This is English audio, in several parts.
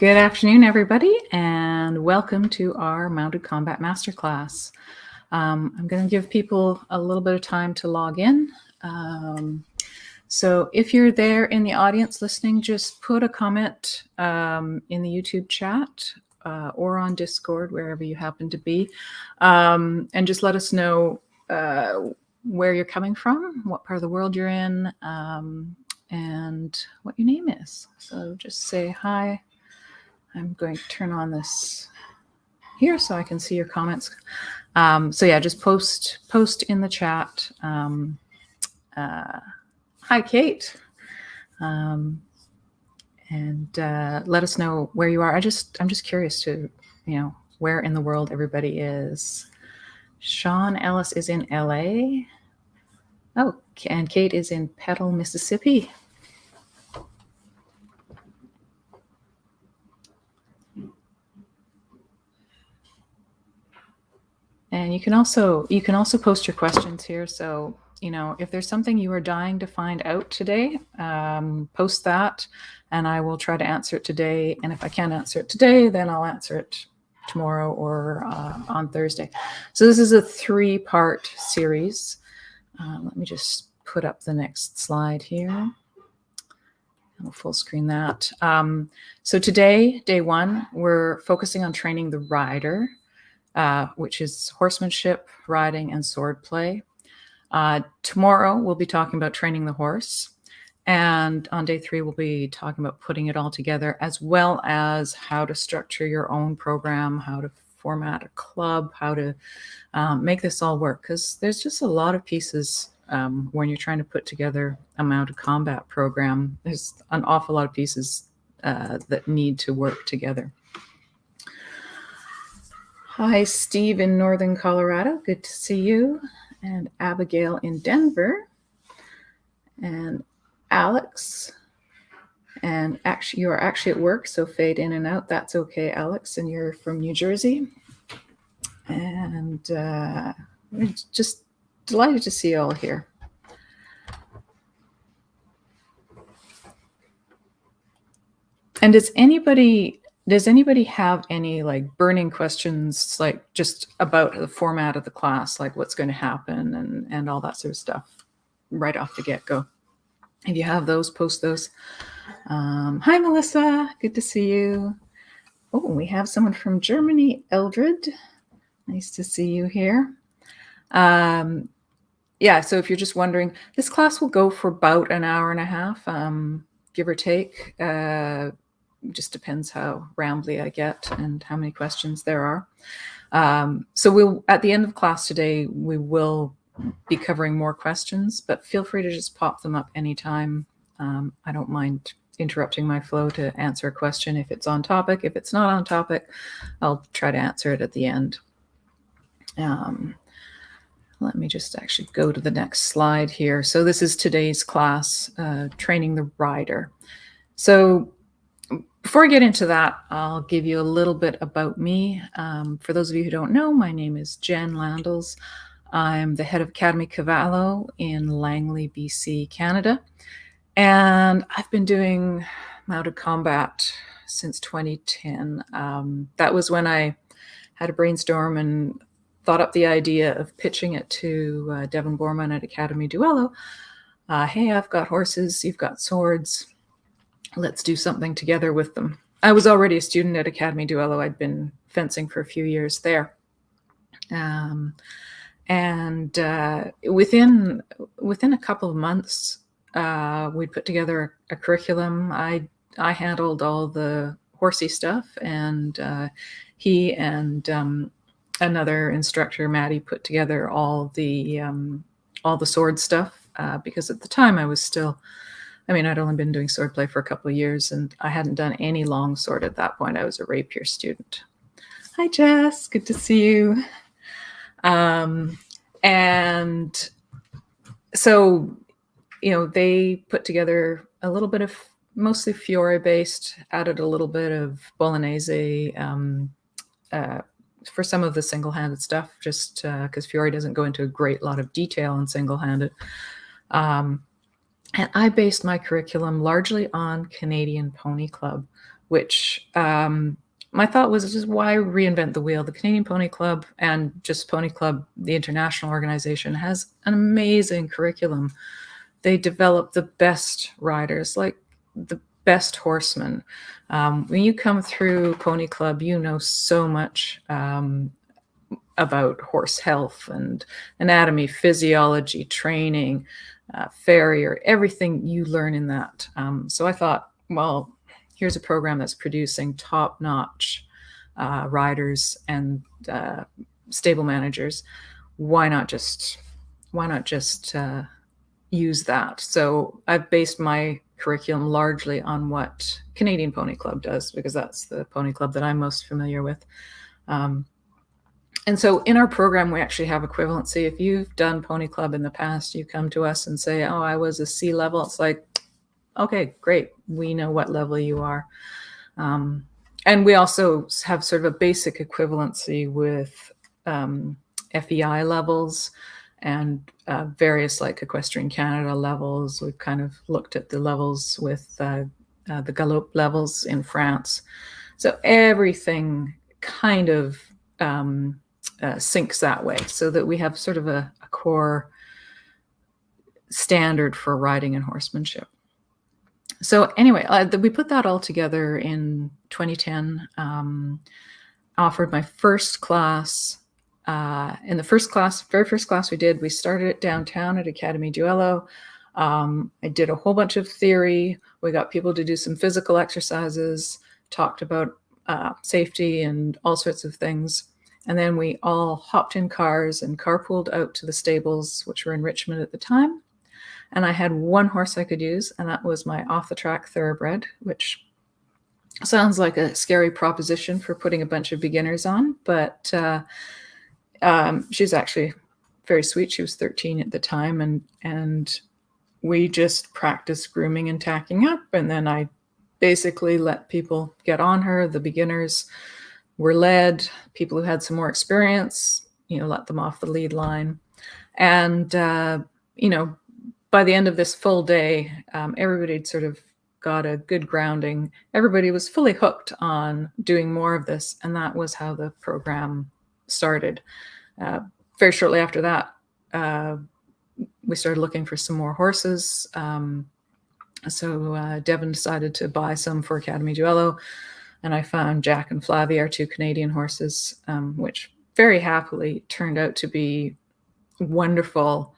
Good afternoon, everybody, and welcome to our Mounted Combat Masterclass. I'm going to give people a little bit of time to log in. So if you're there in the audience listening, just put a comment in the YouTube chat or on Discord, wherever you happen to be, and just let us know where you're coming from, what part of the world you're in, and what your name is. So just say hi. I'm going to turn on this here so I can see your comments. So yeah, just post in the chat. Hi, Kate. And let us know where you are. I'm just curious to, where in the world everybody is. Sean Ellis is in LA. Oh, and Kate is in Petal, Mississippi. And you can also post your questions here. So, if there's something you are dying to find out today, post that and I will try to answer it today. And if I can't answer it today, then I'll answer it tomorrow or on Thursday. So this is a 3-part series. Let me just put up the next slide here. I'll full screen that. So today, day 1, we're focusing on training the rider, which is horsemanship, riding, and swordplay. Tomorrow, we'll be talking about training the horse. And on day 3, we'll be talking about putting it all together, as well as how to structure your own program, how to format a club, how to make this all work. Because there's just a lot of pieces when you're trying to put together a mounted combat program. There's an awful lot of pieces that need to work together. Hi, Steve in Northern Colorado. Good to see you. And Abigail in Denver. And Alex. And actually, you are actually at work, so fade in and out. That's okay, Alex. And you're from New Jersey. And we're just delighted to see you all here. And does anybody have any burning questions, just about the format of the class, like what's going to happen and all that sort of stuff right off the get-go? If you have those, post those. Hi, Melissa. Good to see you. Oh, we have someone from Germany, Eldred. Nice to see you here. Yeah, so if you're just wondering, this class will go for about an hour and a half, give or take. Just depends how rambly I get and how many questions there are. So at the end of class today, we will be covering more questions, but feel free to just pop them up anytime. I don't mind interrupting my flow to answer a question if it's on topic. If it's not on topic, I'll try to answer it at the end. Let me just actually go to the next slide here. So this is today's class, training the rider. So before I get into that, I'll give you a little bit about me. For those of you who don't know, my name is Jen Landels. I'm the head of Academie Cavallo in Langley, BC, Canada. And I've been doing mounted combat since 2010. That was when I had a brainstorm and thought up the idea of pitching it to Devin Borman at Academie Duello. Hey, I've got horses, you've got swords. Let's do something together with them. I was already a student at Academie Duello. I'd been fencing for a few years there. Within a couple of months, we put together a curriculum. I handled all the horsey stuff, and he and another instructor, Maddie, put together all the sword stuff, because at the time I was still, I'd only been doing swordplay for a couple of years, and I hadn't done any long sword at that point. I was a rapier student. Hi, Jess. Good to see you. And so, they put together a little bit of mostly Fiore-based, added a little bit of Bolognese for some of the single-handed stuff, just because Fiore doesn't go into a great lot of detail in single-handed. And I based my curriculum largely on Canadian Pony Club, which my thought was just why reinvent the wheel? The Canadian Pony Club and just Pony Club, the international organization, has an amazing curriculum. They develop the best riders, like the best horsemen. When you come through Pony Club, you know so much about horse health and anatomy, physiology, training, farrier, everything you learn in that. So I thought, well, here's a program that's producing top-notch riders and stable managers. Why not just use that? So I've based my curriculum largely on what Canadian Pony Club does, because that's the pony club that I'm most familiar with. And so in our program, we actually have equivalency. If you've done Pony Club in the past, you come to us and say, oh, I was a C level. It's like, okay, great. We know what level you are. And we also have sort of a basic equivalency with FEI levels and various like Equestrian Canada levels. We've kind of looked at the levels with the Galop levels in France. So everything kind of syncs that way, so that we have sort of a core standard for riding and horsemanship. So anyway, we put that all together in 2010, offered my first class. In the very first class we did, we started it downtown at Academie Duello. I did a whole bunch of theory. We got people to do some physical exercises, talked about safety and all sorts of things. And then we all hopped in cars and carpooled out to the stables, which were in Richmond at the time. And I had one horse I could use, and that was my off-the-track thoroughbred, which sounds like a scary proposition for putting a bunch of beginners on. But she's actually very sweet. She was 13 at the time. And we just practiced grooming and tacking up. And then I basically let people get on her. The beginners were led. People who had some more experience, let them off the lead line. And, by the end of this full day, everybody had sort of got a good grounding. Everybody was fully hooked on doing more of this. And that was how the program started. Very shortly after that, we started looking for some more horses. So Devin decided to buy some for Academie Duello. And I found Jack and Flavie, our two Canadian horses, which very happily turned out to be wonderful,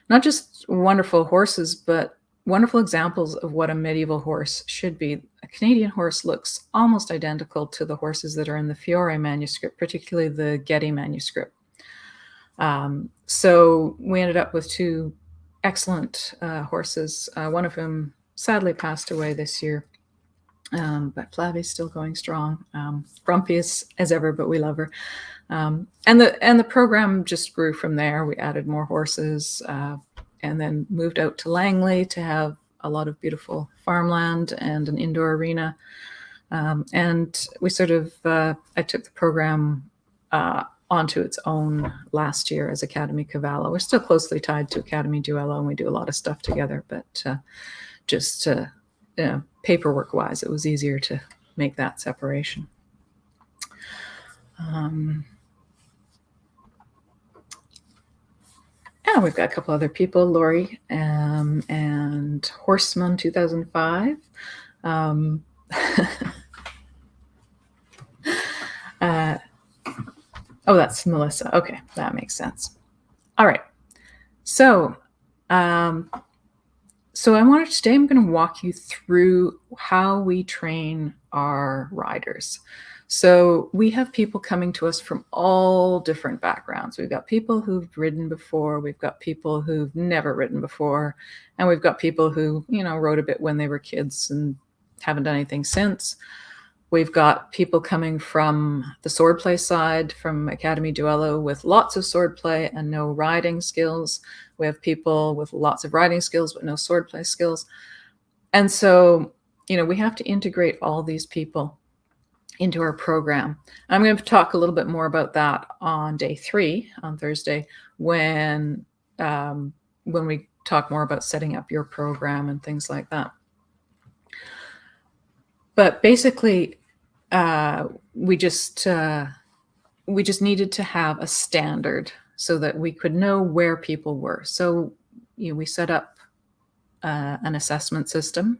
not just wonderful horses, but wonderful examples of what a medieval horse should be. A Canadian horse looks almost identical to the horses that are in the Fiore manuscript, particularly the Getty manuscript. So we ended up with two excellent horses, one of whom sadly passed away this year. But Flavie's still going strong. Grumpy as ever, but we love her. And the program just grew from there. We added more horses, and then moved out to Langley to have a lot of beautiful farmland and an indoor arena. And we sort of, I took the program onto its own last year as Academie Cavallo. We're still closely tied to Academie Duello, and we do a lot of stuff together, but just paperwork wise, it was easier to make that separation. We've got a couple other people, Lori and Horseman 2005. Oh, that's Melissa. Okay, that makes sense. All right. So today I'm going to walk you through how we train our riders. So we have people coming to us from all different backgrounds. We've got people who've ridden before. We've got people who've never ridden before. And we've got people who, rode a bit when they were kids and haven't done anything since. We've got people coming from the swordplay side, from Academie Duello, with lots of swordplay and no riding skills. We have people with lots of riding skills but no swordplay skills. And so, we have to integrate all these people into our program. I'm going to talk a little bit more about that on day 3, on Thursday, when we talk more about setting up your program and things like that. But basically, we just needed to have a standard so that we could know where people were. So we set up an assessment system,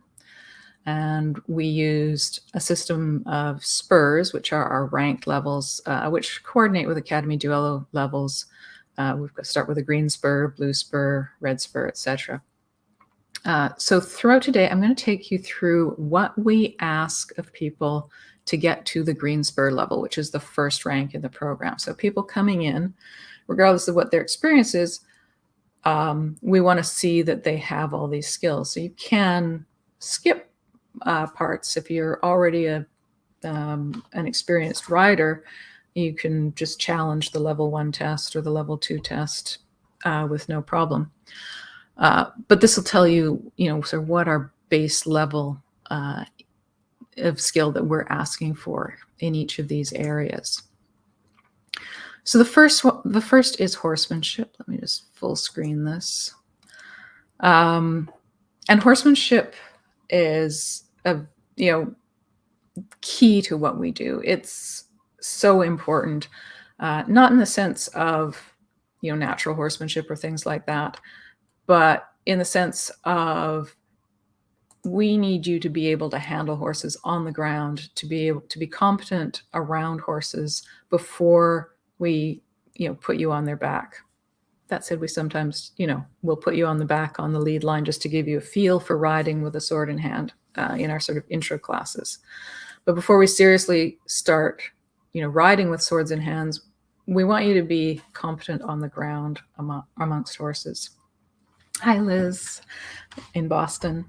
and we used a system of spurs, which are our ranked levels, which coordinate with Academie Duello levels. We've got to start with a green spur, blue spur, red spur, etc. So throughout today, I'm going to take you through what we ask of people to get to the green spur level, which is the first rank in the program. So people coming in, regardless of what their experience is, we want to see that they have all these skills. So you can skip parts. If you're already an experienced rider, you can just challenge the level 1 test or the level 2 test with no problem. But this will tell you, sort of what our base level of skill that we're asking for in each of these areas. So the first is horsemanship. Let me just full screen this. And horsemanship is key to what we do. It's so important, not in the sense of natural horsemanship or things like that, but in the sense of we need you to be able to handle horses on the ground, to be able to be competent around horses before we put you on their back. That said, we sometimes we'll put you on the back on the lead line just to give you a feel for riding with a sword in hand in our sort of intro classes. But before we seriously start riding with swords in hands, we want you to be competent on the ground amongst horses. Hi, Liz, in Boston.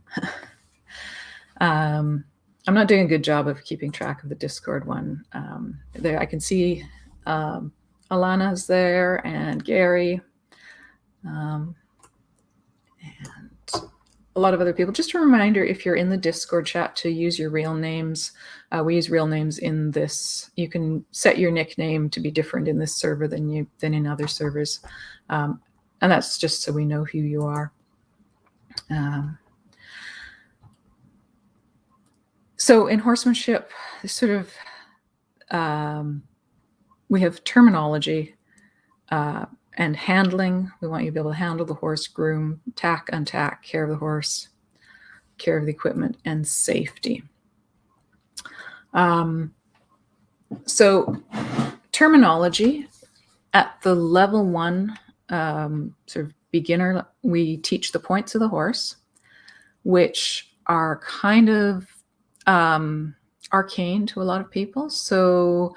I'm not doing a good job of keeping track of the Discord one. There, I can see Alana's there and Gary, and a lot of other people. Just a reminder, if you're in the Discord chat, to use your real names. We use real names in this. You can set your nickname to be different in this server than in other servers. And that's just so we know who you are. So in horsemanship, sort of, we have terminology and handling. We want you to be able to handle the horse, groom, tack, untack, care of the horse, care of the equipment, and safety. So terminology at the level 1 sort of beginner, we teach the points of the horse, which are kind of arcane to a lot of people. So,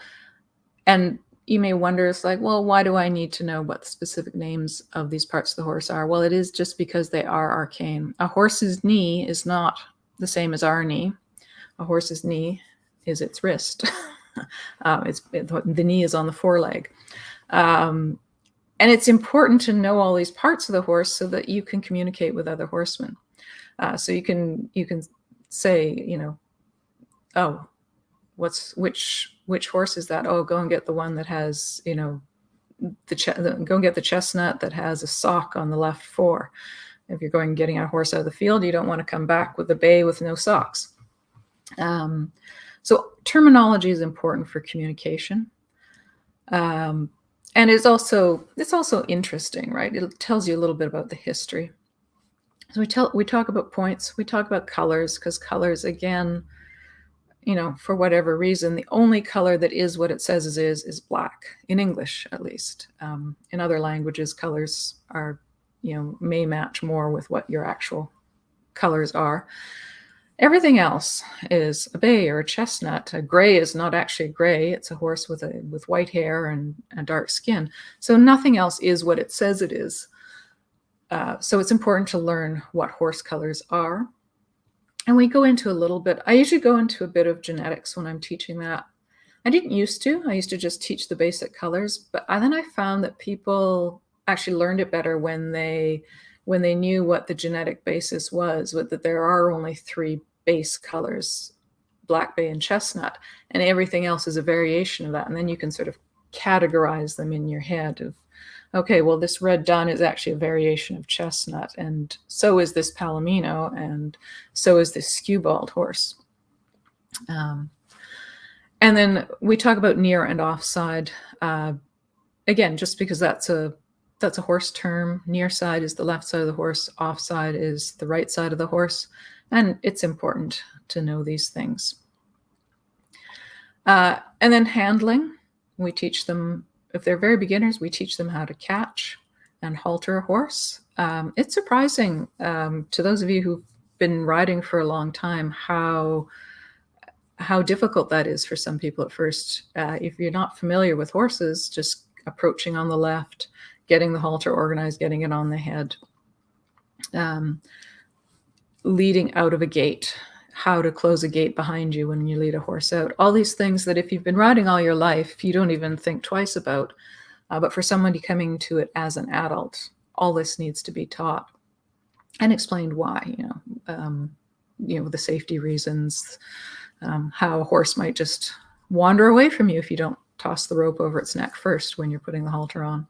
and you may wonder, it's like, well, why do I need to know what the specific names of these parts of the horse are? Well, it is just because they are arcane. A horse's knee is not the same as our knee. A horse's knee is its wrist. The knee is on the foreleg. And it's important to know all these parts of the horse so that you can communicate with other horsemen. So you can say, oh, which horse is that? Oh, go and get the one that has, go and get the chestnut that has a sock on the left fore. If you're getting a horse out of the field, you don't want to come back with a bay with no socks. So terminology is important for communication. And it's also interesting, right? It tells you a little bit about the history. So we talk about points, we talk about colors, because colors, again, for whatever reason, the only color that is what it says is black, in English at least. In other languages, colors are, may match more with what your actual colors are. Everything else is a bay or a chestnut. A gray is not actually gray. It's a horse with white hair and a dark skin. So nothing else is what it says it is. So it's important to learn what horse colors are. And we go into a little bit. I usually go into a bit of genetics when I'm teaching that. I didn't used to. I used to just teach the basic colors. But then I found that people actually learned it better when they knew what the genetic basis was, that there are only 3 base colors, black bay and chestnut, and everything else is a variation of that. And then you can sort of categorize them in your head of, okay, well, this red dun is actually a variation of chestnut, and so is this palomino, and so is this skewbald horse. And then we talk about near and offside. Again, just because that's a horse term. Near side is the left side of the horse. Offside is the right side of the horse. And it's important to know these things. And then handling. We teach them, if they're very beginners, we teach them how to catch and halter a horse. It's surprising to those of you who've been riding for a long time how difficult that is for some people at first. If you're not familiar with horses, just approaching on the left, getting the halter organized, getting it on the head, leading out of a gate, how to close a gate behind you when you lead a horse out. All these things that if you've been riding all your life, you don't even think twice about. But for somebody coming to it as an adult, all this needs to be taught and explained why, the safety reasons, how a horse might just wander away from you if you don't toss the rope over its neck first when you're putting the halter on.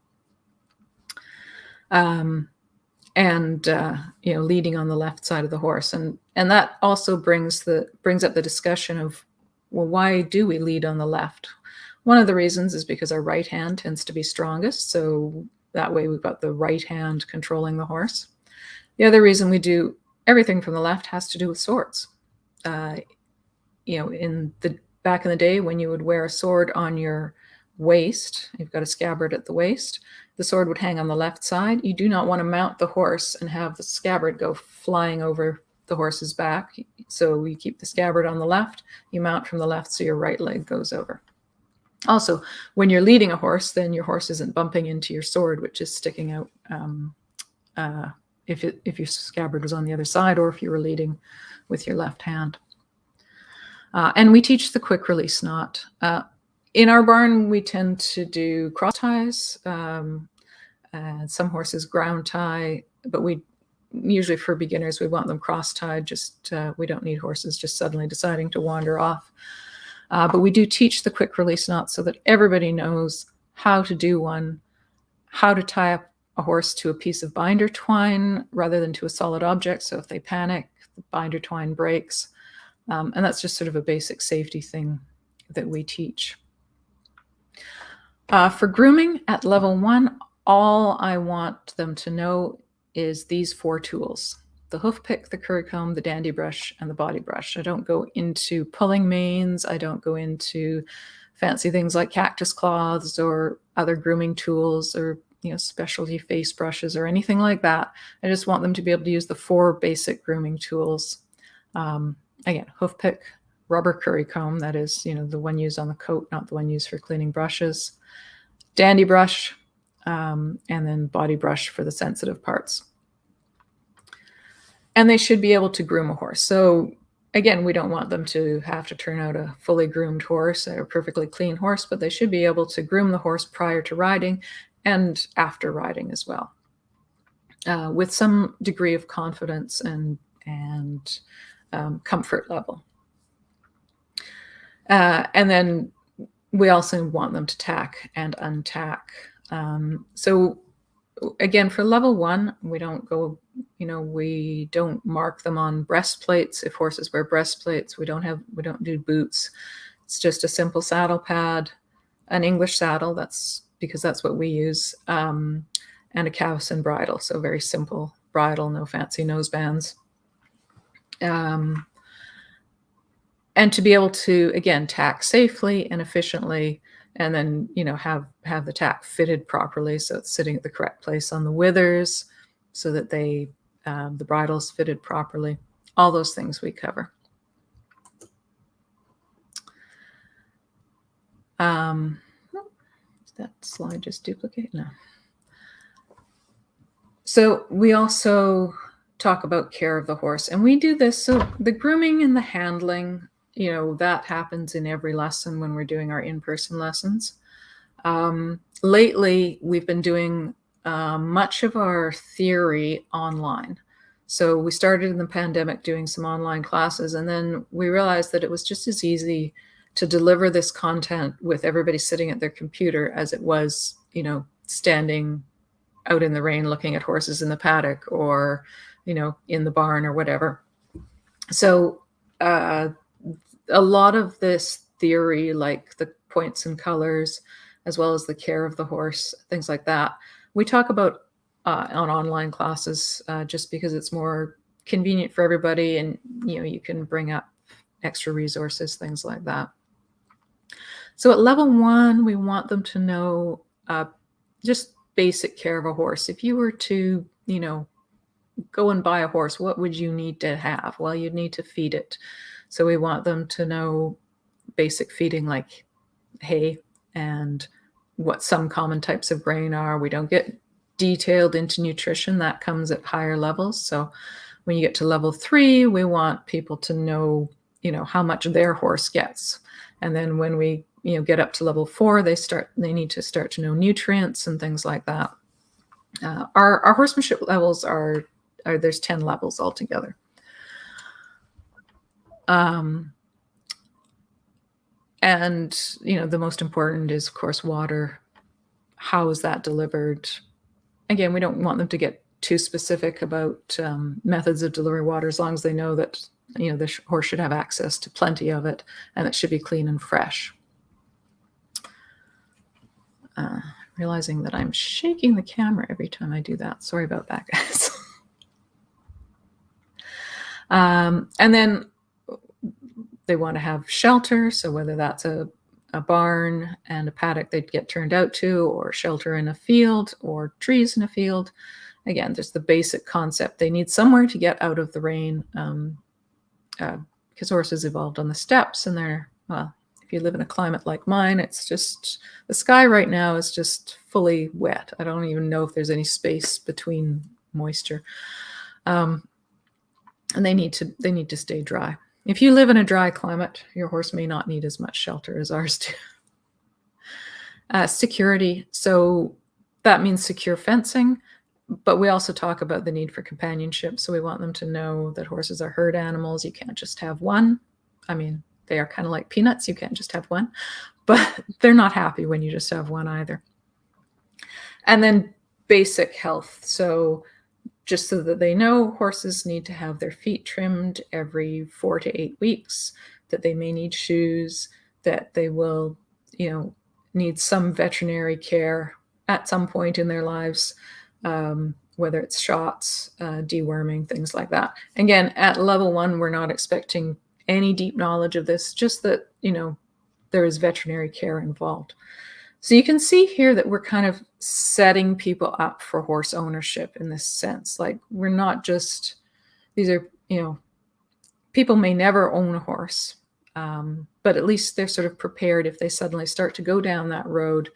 Leading on the left side of the horse. And that also brings up the discussion of, well, why do we lead on the left? One of the reasons is because our right hand tends to be strongest. So that way we've got the right hand controlling the horse. The other reason we do everything from the left has to do with swords. In the back in the day when you would wear a sword on your waist, you've got a scabbard at the waist, the sword would hang on the left side. You do not want to mount the horse and have the scabbard go flying over the horse's back. So you keep the scabbard on the left, you mount from the left so your right leg goes over. Also, when you're leading a horse, then your horse isn't bumping into your sword, which is sticking out if your scabbard was on the other side or if you were leading with your left hand. And we teach the quick release knot. In our barn, we tend to do cross ties. Some horses ground tie, but we usually for beginners, we want them cross tied. We don't need horses just suddenly deciding to wander off. But we do teach the quick release knot so that everybody knows how to do one, how to tie up a horse to a piece of binder twine rather than to a solid object. So if they panic, the binder twine breaks. And that's just sort of a basic safety thing that we teach. For grooming at level 1, all I want them to know is these 4 tools: the hoof pick, the curry comb, the dandy brush, and the body brush. I don't go into pulling manes. I don't go into fancy things like cactus cloths or other grooming tools or specialty face brushes or anything like that. I just want them to be able to use the 4 basic grooming tools. Again, hoof pick, rubber curry comb, that is, the one used on the coat, not the one used for cleaning brushes, dandy brush, and then body brush for the sensitive parts. And they should be able to groom a horse. So again, we don't want them to have to turn out a fully groomed horse, a perfectly clean horse, but they should be able to groom the horse prior to riding and after riding as well, with some degree of confidence and comfort level. And then we also want them to tack and untack. So again, for level 1, we don't go, we don't mark them on breastplates. If horses wear breastplates, we don't do boots. It's just a simple saddle pad, an English saddle, that's because that's what we use, and a cavesson bridle. So very simple bridle, no fancy nosebands. And to be able to, again, tack safely and efficiently, and then, have the tack fitted properly so it's sitting at the correct place on the withers so that the bridle's fitted properly. All those things we cover. Did that slide just duplicate? No. So we also talk about care of the horse, and we do this. So the grooming and the handling, that happens in every lesson when we're doing our in-person lessons. Lately, we've been doing much of our theory online. So we started in the pandemic doing some online classes, and then we realized that it was just as easy to deliver this content with everybody sitting at their computer as it was, standing out in the rain looking at horses in the paddock or, in the barn or whatever. So a lot of this theory, like the points and colors, as well as the care of the horse, things like that, we talk about on online classes just because it's more convenient for everybody, and you can bring up extra resources, things like that. So at level 1, we want them to know just basic care of a horse. If you were to, go and buy a horse, what would you need to have? Well, you'd need to feed it. So we want them to know basic feeding, like hay and what some common types of grain are. We don't get detailed into nutrition. That comes at higher levels. So when you get to level 3, we want people to know, how much their horse gets. And then when we, get up to level 4, they need to start to know nutrients and things like that. Our horsemanship levels are there's 10 levels altogether. And, the most important is, of course, water. How is that delivered? Again, we don't want them to get too specific about methods of delivering water, as long as they know that, the horse should have access to plenty of it, and it should be clean and fresh. Realizing that I'm shaking the camera every time I do that. Sorry about that, guys. And then they want to have shelter. So whether that's a barn and a paddock they'd get turned out to, or shelter in a field, or trees in a field. Again, just the basic concept. They need somewhere to get out of the rain, because horses evolved on the steppes, and if you live in a climate like mine, it's just, the sky right now is just fully wet. I don't even know if there's any space between moisture. And they need to stay dry. If you live in a dry climate, your horse may not need as much shelter as ours do. Security. So that means secure fencing, but we also talk about the need for companionship. So we want them to know that horses are herd animals. You can't just have one. I mean, they are kind of like peanuts. You can't just have one, but they're not happy when you just have one either. And then basic health. So just so that they know, horses need to have their feet trimmed every 4 to 8 weeks, that they may need shoes, that they will, need some veterinary care at some point in their lives, whether it's shots, deworming, things like that. Again, at level 1, we're not expecting any deep knowledge of this, just that, there is veterinary care involved. So you can see here that we're kind of setting people up for horse ownership in this sense. Like, we're not just, these are, people may never own a horse, but at least they're sort of prepared if they suddenly start to go down that road.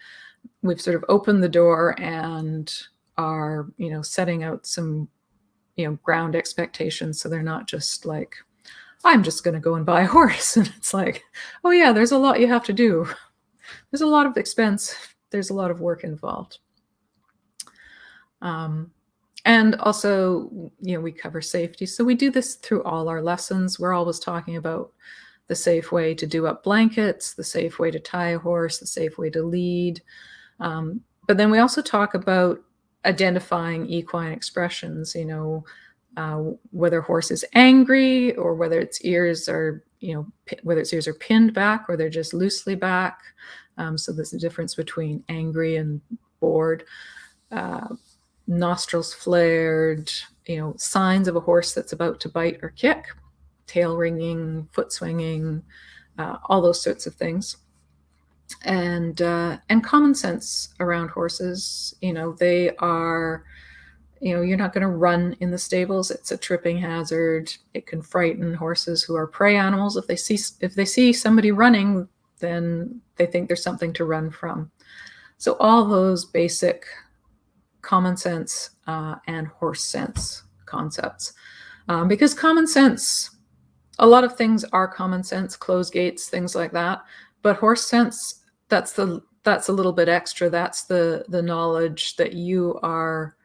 We've sort of opened the door and are, setting out some, ground expectations. So they're not just like, I'm just going to go and buy a horse. And it's like, oh yeah, there's a lot you have to do. There's a lot of expense. There's a lot of work involved. And also, we cover safety. So we do this through all our lessons. We're always talking about the safe way to do up blankets, the safe way to tie a horse, the safe way to lead. But then we also talk about identifying equine expressions, whether a horse is angry, or whether its ears are, whether its ears are pinned back or they're just loosely back. So there's a difference between angry and bored. Nostrils flared, signs of a horse that's about to bite or kick, tail ringing, foot swinging, all those sorts of things. And common sense around horses. They are, you're not going to run in the stables. It's a tripping hazard. It can frighten horses who are prey animals. If they see somebody running, then they think there's something to run from. So all those basic common sense and horse sense concepts. Because common sense, a lot of things are common sense, close gates, things like that. But horse sense, that's a little bit extra. That's the knowledge that you are,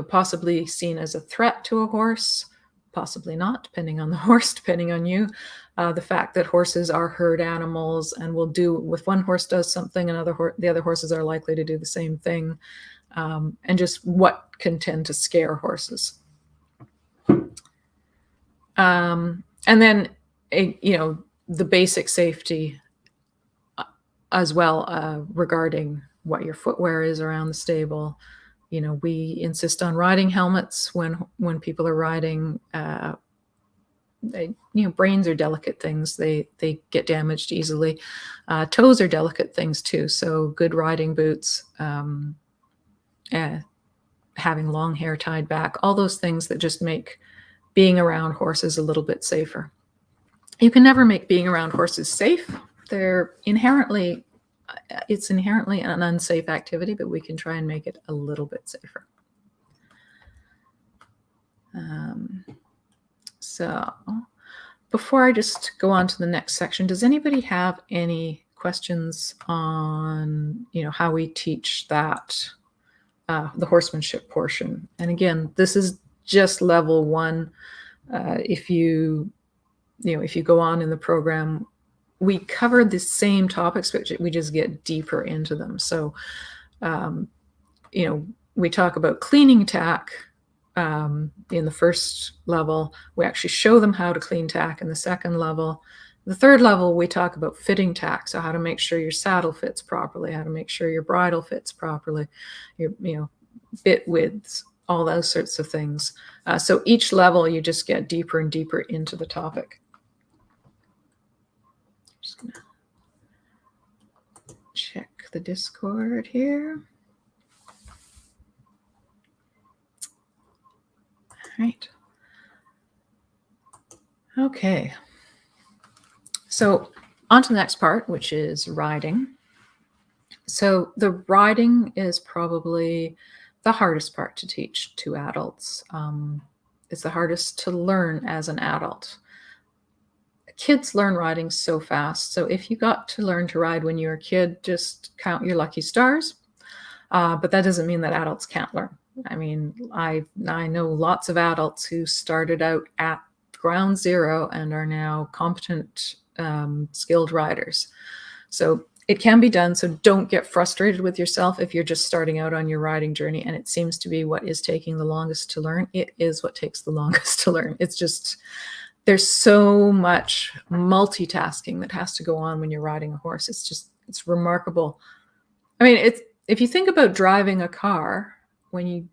possibly seen as a threat to a horse, possibly not, depending on the horse, depending on you. The fact that horses are herd animals and will do, if one horse does something, the other horses are likely to do the same thing, and just what can tend to scare horses. And then the basic safety as well, regarding what your footwear is around the stable. We insist on riding helmets when people are riding. Brains are delicate things. They get damaged easily. Toes are delicate things too. So good riding boots, having long hair tied back, all those things that just make being around horses a little bit safer. You can never make being around horses safe. It's inherently an unsafe activity, but we can try and make it a little bit safer. So before I just go on to the next section, does anybody have any questions on, how we teach that, the horsemanship portion? And again, this is just level 1. If you go on in the program, we cover the same topics, but we just get deeper into them. So, we talk about cleaning tack in the first level. We actually show them how to clean tack in the second level. The third level, we talk about fitting tack. So how to make sure your saddle fits properly, how to make sure your bridle fits properly, your bit widths, all those sorts of things. So each level, you just get deeper and deeper into the topic. Just gonna check the Discord here. All right. Okay. So on to the next part, which is riding. So the riding is probably the hardest part to teach to adults. It's the hardest to learn as an adult. Kids learn riding so fast. So if you got to learn to ride when you were a kid, just count your lucky stars. But that doesn't mean that adults can't learn. I mean, I know lots of adults who started out at ground zero and are now competent, skilled riders. So it can be done. So don't get frustrated with yourself if you're just starting out on your riding journey and it seems to be what is taking the longest to learn. It is what takes the longest to learn. It's just, there's so much multitasking that has to go on when you're riding a horse. It's remarkable. I mean, if you think about driving a car, when you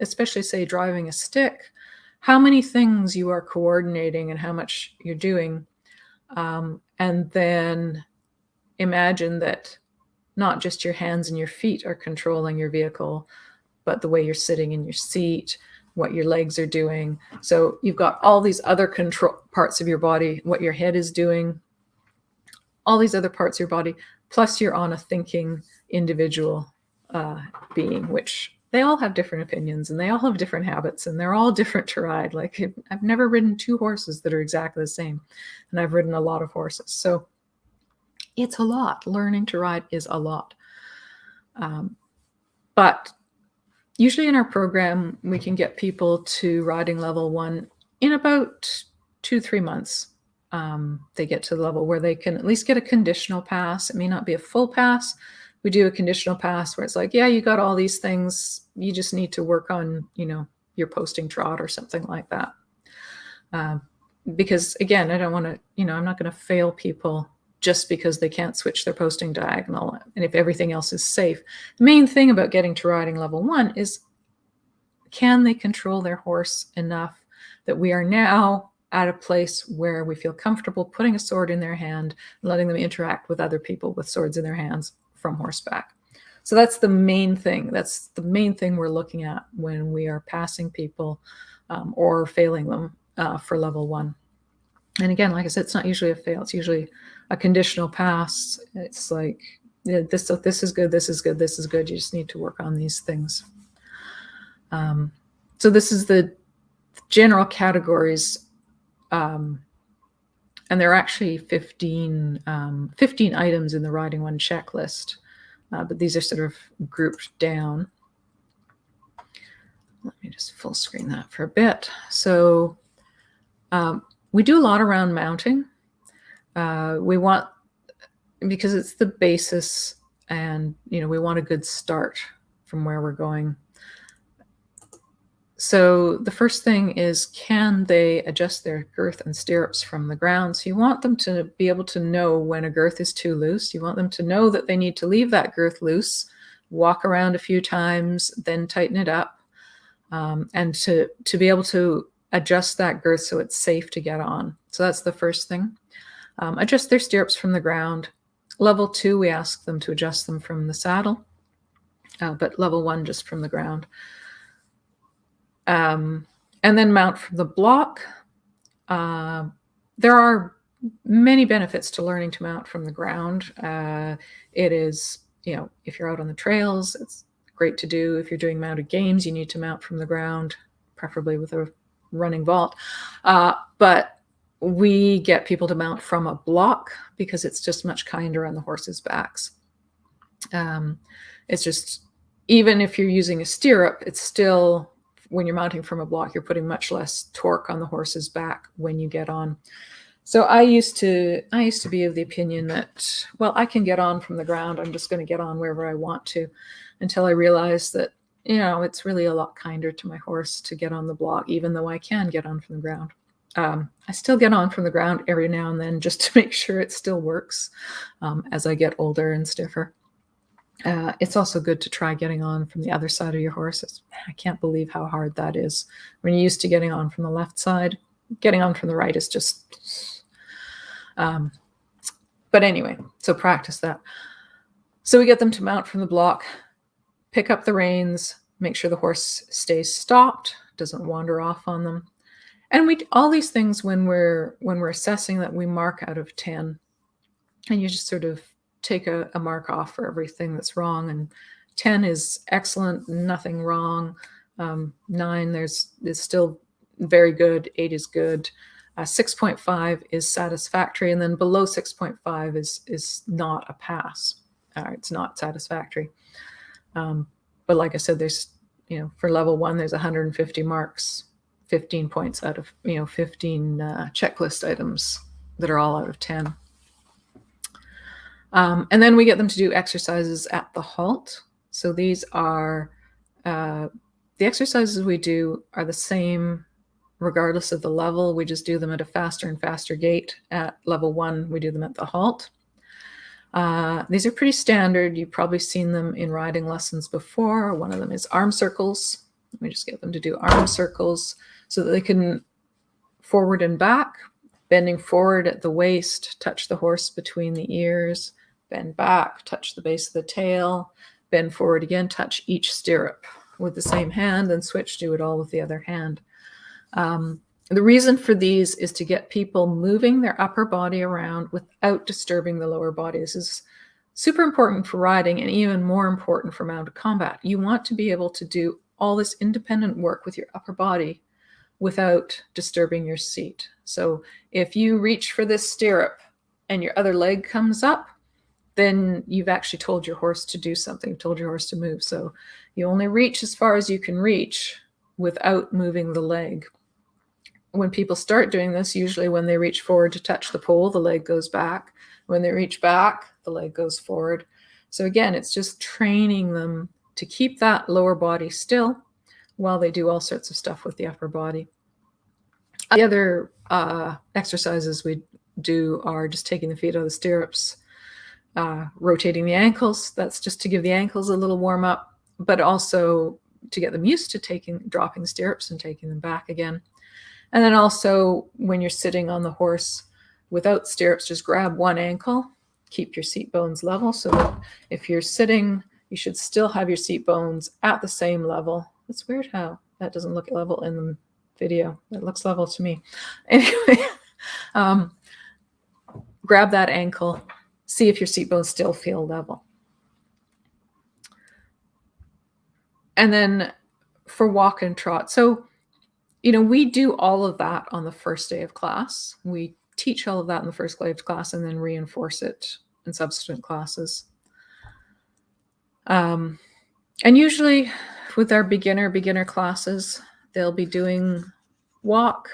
especially say driving a stick, how many things you are coordinating and how much you're doing. And then imagine that not just your hands and your feet are controlling your vehicle, but the way you're sitting in your seat, what your legs are doing. So you've got all these other control parts of your body, what your head is doing, all these other parts of your body, plus you're on a thinking individual being, which they all have different opinions and they all have different habits and they're all different to ride. Like I've never ridden 2 horses that are exactly the same, and I've ridden a lot of horses. So it's a lot. Learning to ride is a lot. But usually in our program, we can get people to riding level 1 in about 2-3 months. They get to the level where they can at least get a conditional pass. It may not be a full pass. We do a conditional pass where it's like, yeah, you got all these things. You just need to work on, your posting trot or something like that. Because again, I don't want to, I'm not going to fail people just because they can't switch their posting diagonal. And if everything else is safe, the main thing about getting to riding level 1 is, can they control their horse enough that we are now at a place where we feel comfortable putting a sword in their hand and letting them interact with other people with swords in their hands from horseback. So that's the main thing. That's the main thing we're looking at when we are passing people or failing them for level 1. And again, like I said, it's not usually a fail. It's usually a conditional pass. It's like, this is good, this is good, this is good. You just need to work on these things. So this is the general categories. And there are actually 15 items in the Riding 1 checklist, but these are sort of grouped down. Let me just full screen that for a bit. So we do a lot around mounting. We want, because it's the basis and, we want a good start from where we're going. So the first thing is, can they adjust their girth and stirrups from the ground? So you want them to be able to know when a girth is too loose. You want them to know that they need to leave that girth loose, walk around a few times, then tighten it up, and to be able to adjust that girth so it's safe to get on. So that's the first thing. Adjust their stirrups from the ground. Level 2, we ask them to adjust them from the saddle, but level 1 just from the ground. And then mount from the block. There are many benefits to learning to mount from the ground. It is, if you're out on the trails, it's great to do. If you're doing mounted games, you need to mount from the ground, preferably with a running vault. But we get people to mount from a block because it's just much kinder on the horses' backs. It's just, even if you're using a stirrup, it's still, when you're mounting from a block, you're putting much less torque on the horse's back when you get on. So I used to be of the opinion that, well, I can get on from the ground. I'm just going to get on wherever I want to, until I realized that, it's really a lot kinder to my horse to get on the block, even though I can get on from the ground. I still get on from the ground every now and then just to make sure it still works as I get older and stiffer. It's also good to try getting on from the other side of your horse. I can't believe how hard that is. When you're used to getting on from the left side, getting on from the right is just... but anyway, so practice that. So we get them to mount from the block, pick up the reins, make sure the horse stays stopped, doesn't wander off on them. And all these things, when we're assessing that, we mark out of 10. And you just sort of take a mark off for everything that's wrong. And 10 is excellent, nothing wrong. 9 is still very good. 8 is good. 6.5 is satisfactory. And then below 6.5 is not a pass. It's not satisfactory. But like I said, there's, for level 1, there's 150 marks, 15 points out of, 15 checklist items that are all out of 10. And then we get them to do exercises at the halt. So these are, the exercises we do are the same regardless of the level. We just do them at a faster and faster gait. At level 1, we do them at the halt. These are pretty standard. You've probably seen them in riding lessons before. One of them is arm circles. We just get them to do arm circles so that they can forward and back, bending forward at the waist, touch the horse between the ears, bend back, touch the base of the tail, bend forward again, touch each stirrup with the same hand, and switch, do it all with the other hand. The reason for these is to get people moving their upper body around without disturbing the lower body. This is super important for riding and even more important for mounted combat. You want to be able to do all this independent work with your upper body without disturbing your seat. So if you reach for this stirrup and your other leg comes up, then you've actually told your horse to do something, told your horse to move. So you only reach as far as you can reach without moving the leg. When people start doing this, usually when they reach forward to touch the pole, the leg goes back. When they reach back, the leg goes forward. So again, it's just training them to keep that lower body still while they do all sorts of stuff with the upper body. The other exercises we do are just taking the feet out of the stirrups, rotating the ankles. That's just to give the ankles a little warm up, but also to get them used to dropping stirrups and taking them back again. And then also when you're sitting on the horse without stirrups, just grab one ankle, keep your seat bones level so that if you're sitting, you should still have your seat bones at the same level. It's weird how that doesn't look level in the video. It looks level to me. Anyway, grab that ankle, see if your seat bones still feel level. And then for walk and trot. So, we do all of that on the first day of class. We teach all of that in the first day of class and then reinforce it in subsequent classes. And usually with our beginner classes, they'll be doing walk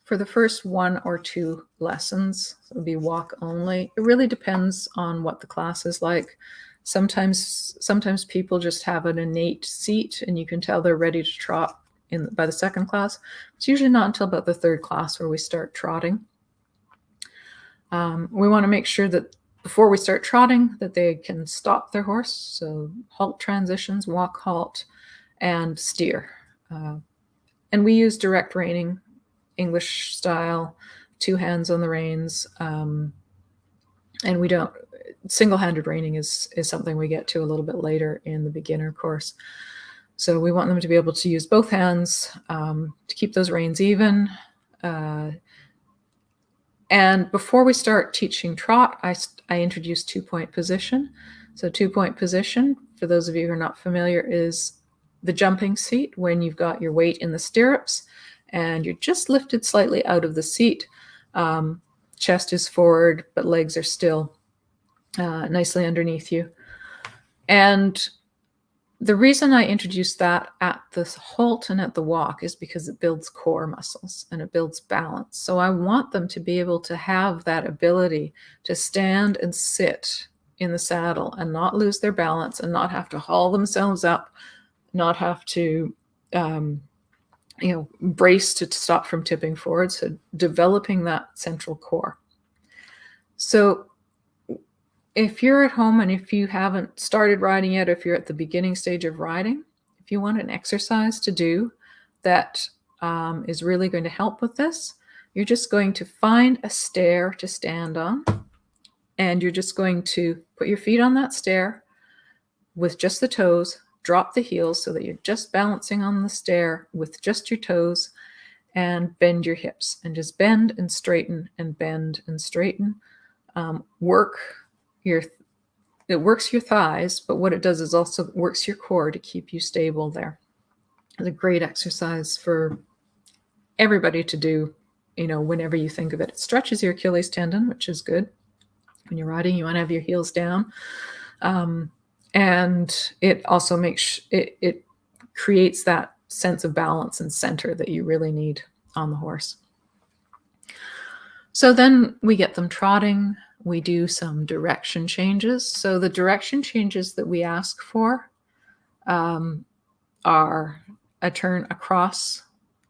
for the first 1 or 2 lessons. So it'll be walk only. It really depends on what the class is like. Sometimes people just have an innate seat and you can tell they're ready to trot by the second class. It's usually not until about the third class where we start trotting. We want to make sure that before we start trotting that they can stop their horse. So halt transitions, walk, halt, and steer. And we use direct reining, English style, 2 hands on the reins. And we don't, single-handed reining is something we get to a little bit later in the beginner course. So we want them to be able to use both hands to keep those reins even. And before we start teaching trot, I introduce 2-point position. So 2-point position, for those of you who are not familiar, is the jumping seat when you've got your weight in the stirrups and you're just lifted slightly out of the seat. Chest is forward, but legs are still nicely underneath you. And the reason I introduced that at the halt and at the walk is because it builds core muscles and it builds balance. So I want them to be able to have that ability to stand and sit in the saddle and not lose their balance and not have to haul themselves up, not have to brace to stop from tipping forward. So developing that central core. So if you're at home and if you haven't started riding yet, if you're at the beginning stage of riding, if you want an exercise to do that is really going to help with this, you're just going to find a stair to stand on, and you're just going to put your feet on that stair with just the toes, drop the heels so that you're just balancing on the stair with just your toes, and bend your hips, and just bend and straighten and bend and straighten. It works your thighs, but what it does is also works your core to keep you stable there. It's a great exercise for everybody to do, whenever you think of it. It stretches your Achilles tendon, which is good. When you're riding, you want to have your heels down. And it also it creates that sense of balance and center that you really need on the horse. So then we get them trotting. We do some direction changes. So the direction changes that we ask for are a turn across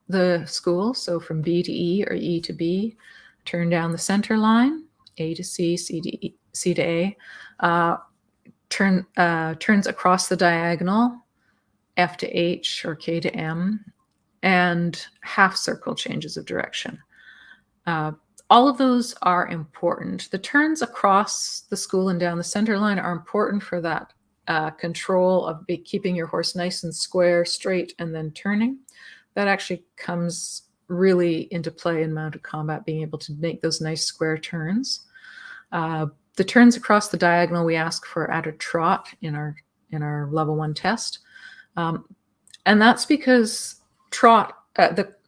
the school. So from B to E or E to B, turn down the center line, A to C, C to A, turns across the diagonal, F to H or K to M, and half circle changes of direction. All of those are important. The turns across the school and down the center line are important for that control of keeping your horse nice and square, straight, and then turning. That actually comes really into play in mounted combat, being able to make those nice square turns. The turns across the diagonal we ask for at a trot in our level 1 test. And that's because trot,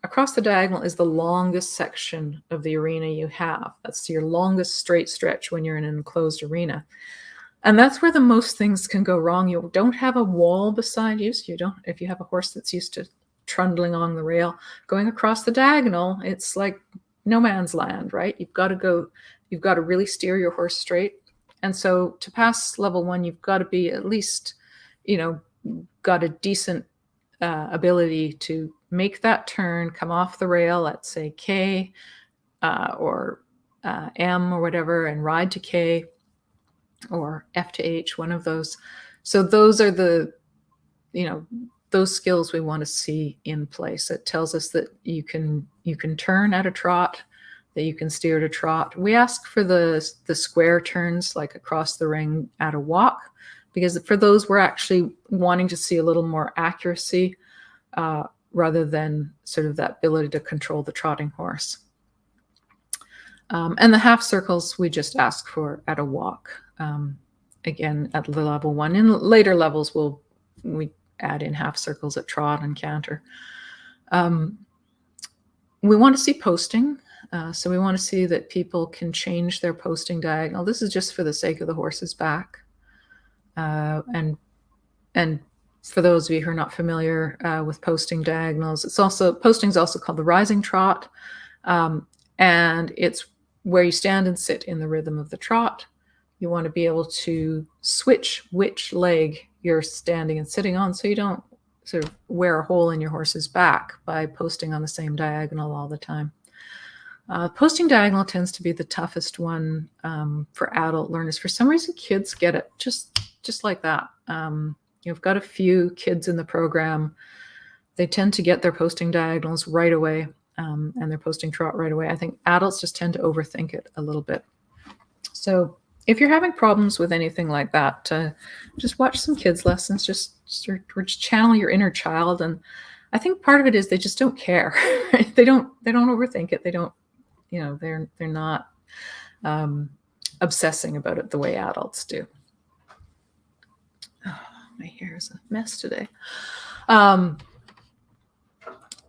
across the diagonal is the longest section of the arena you have. That's your longest straight stretch when you're in an enclosed arena. And that's where the most things can go wrong. You don't have a wall beside you. So if you have a horse that's used to trundling along the rail, going across the diagonal, it's like no man's land, right? You've got to really steer your horse straight. And so to pass level 1, you've got to be at least, got a decent ability to make that turn, come off the rail at say K or M or whatever, and ride to K or F to H, one of those. So those are the, those skills we want to see in place. It tells us that you can turn at a trot, that you can steer at a trot. We ask for the square turns, like across the ring at a walk, because for those we're actually wanting to see a little more accuracy rather than sort of that ability to control the trotting horse. And the half circles we just ask for at a walk. Again, at the level 1. In later levels, we add in half circles at trot and canter. We want to see posting. So we want to see that people can change their posting diagonal. This is just for the sake of the horse's back. And for those of you who are not familiar with posting diagonals, posting is also called the rising trot. And it's where you stand and sit in the rhythm of the trot. You want to be able to switch which leg you're standing and sitting on, so you don't sort of wear a hole in your horse's back by posting on the same diagonal all the time. Posting diagonal tends to be the toughest one for adult learners. For some reason, kids get it just like that. You've got a few kids in the program. They tend to get their posting diagonals right away, and their posting trot right away. I think adults just tend to overthink it a little bit. So if you're having problems with anything like that, just watch some kids' lessons, just channel your inner child. And I think part of it is they just don't care. Right? They don't overthink it. They don't, they're not obsessing about it the way adults do. Oh, my hair is a mess today. And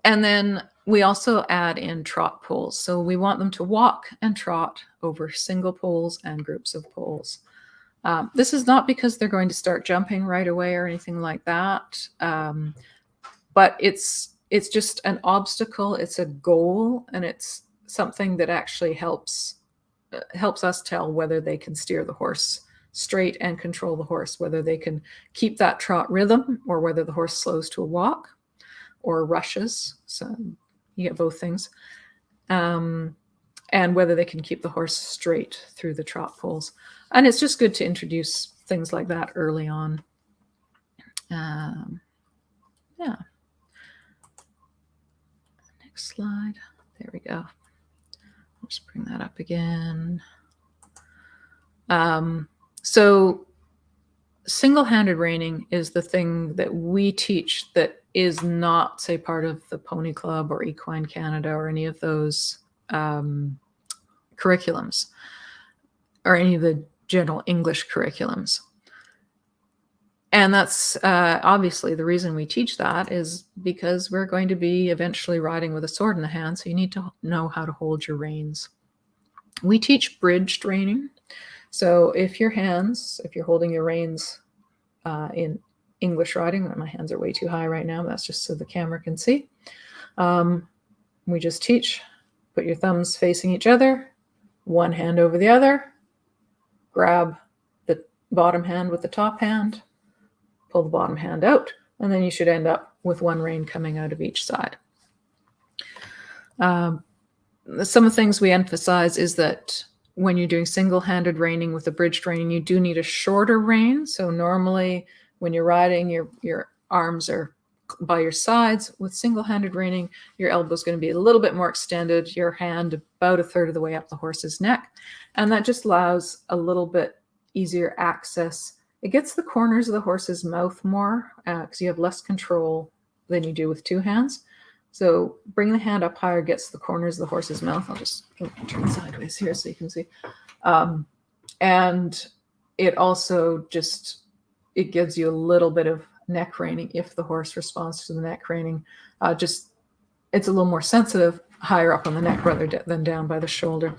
then we also add in trot pools. So we want them to walk and trot over single poles and groups of poles. This is not because they're going to start jumping right away or anything like that. But it's just an obstacle. It's a goal, and it's something that actually helps us tell whether they can steer the horse straight and control the horse, whether they can keep that trot rhythm or whether the horse slows to a walk or rushes. So you get both things. And whether they can keep the horse straight through the trot poles. And it's just good to introduce things like that early on. Yeah. Next slide. There we go. I'll just bring that up again. So single-handed reining is the thing that we teach that is not, say, part of the Pony Club or Equine Canada or any of those curriculums or any of the general English curriculums. And that's obviously the reason we teach that is because we're going to be eventually riding with a sword in the hand, so you need to know how to hold your reins. We teach bridged reining. So if you're holding your reins in English riding, my hands are way too high right now, but that's just so the camera can see. We just teach, put your thumbs facing each other, one hand over the other, grab the bottom hand with the top hand, pull the bottom hand out, and then you should end up with one rein coming out of each side. Some of the things we emphasize is that when you're doing single-handed reining with a bridged reining, you do need a shorter rein. So normally when you're riding, your arms are by your sides. With single-handed reining, your elbow is going to be a little bit more extended, your hand about a third of the way up the horse's neck. And that just allows a little bit easier access. It gets the corners of the horse's mouth more because you have less control than you do with two hands. So bring the hand up higher gets the corners of the horse's mouth. I'll just turn sideways here so you can see. And it also it gives you a little bit of neck reining if the horse responds to the neck reining. It's a little more sensitive higher up on the neck rather than down by the shoulder.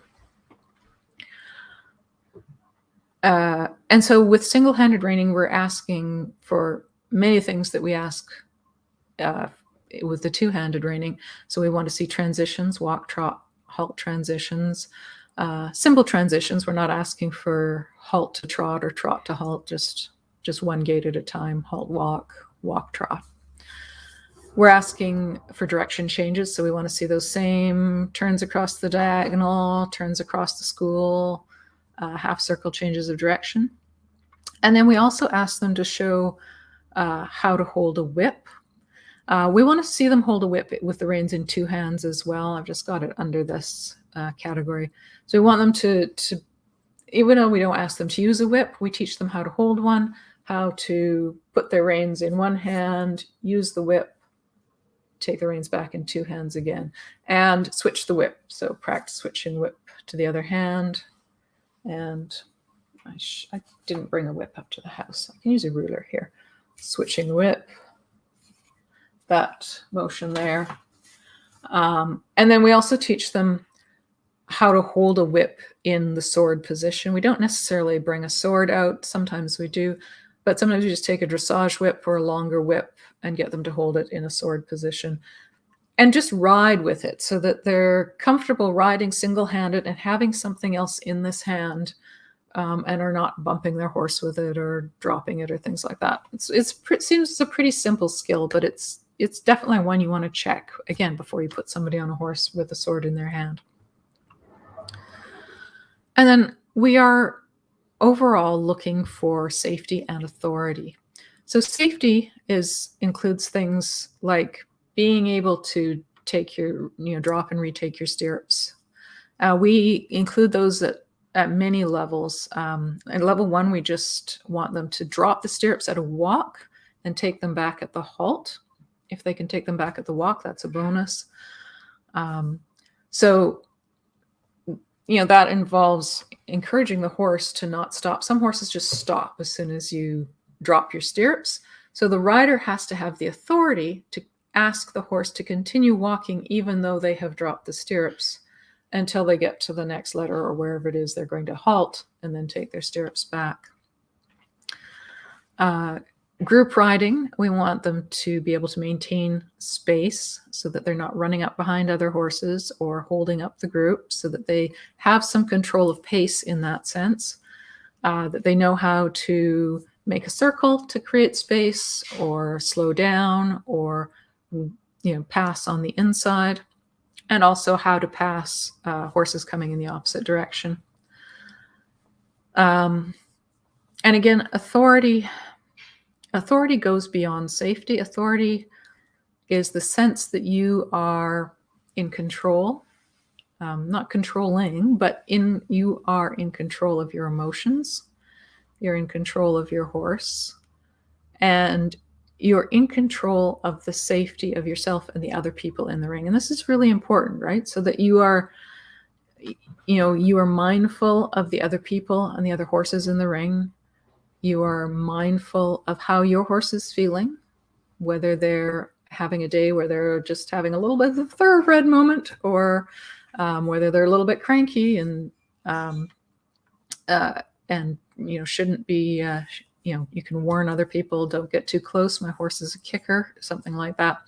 And so with single-handed reining, we're asking for many things that we ask with the two-handed reining. So we want to see transitions, walk, trot, halt transitions, simple transitions. We're not asking for halt to trot or trot to halt, just one gait at a time, halt, walk, walk, trot. We're asking for direction changes. So we want to see those same turns across the diagonal, turns across the school, half circle changes of direction. And then we also ask them to show how to hold a whip. We want to see them hold a whip with the reins in two hands as well. I've just got it under this category. So we want them to, even though we don't ask them to use a whip, we teach them how to hold one, how to put their reins in one hand, use the whip, take the reins back in two hands again, and switch the whip. So practice switching whip to the other hand. And I didn't bring a whip up to the house. I can use a ruler here. Switching the whip. That motion there. And then we also teach them how to hold a whip in the sword position. We don't necessarily bring a sword out. Sometimes we do, but sometimes we just take a dressage whip or a longer whip and get them to hold it in a sword position and just ride with it so that they're comfortable riding single-handed and having something else in this hand and are not bumping their horse with it or dropping it or things like that. It seems a pretty simple skill, but it's definitely one you want to check, again, before you put somebody on a horse with a sword in their hand. And then we are overall looking for safety and authority. So safety includes things like being able to take your, drop and retake your stirrups. We include those at many levels. At level 1, we just want them to drop the stirrups at a walk and take them back at the halt. If they can take them back at the walk, that's a bonus. So that involves encouraging the horse to not stop. Some horses just stop as soon as you drop your stirrups. So the rider has to have the authority to ask the horse to continue walking even though they have dropped the stirrups until they get to the next letter or wherever it is they're going to halt and then take their stirrups back. Group riding, we want them to be able to maintain space so that they're not running up behind other horses or holding up the group, so that they have some control of pace in that sense, that they know how to make a circle to create space or slow down or pass on the inside, and also how to pass horses coming in the opposite direction. And again, authority goes beyond safety. Authority is the sense that you are in control, not controlling, but you are in control of your emotions. You're in control of your horse, and you're in control of the safety of yourself and the other people in the ring. And this is really important, right? So that you are mindful of the other people and the other horses in the ring. You are mindful of how your horse is feeling, whether they're having a day where they're just having a little bit of a thoroughbred moment, or whether they're a little bit cranky and shouldn't be. You can warn other people, don't get too close. My horse is a kicker, something like that.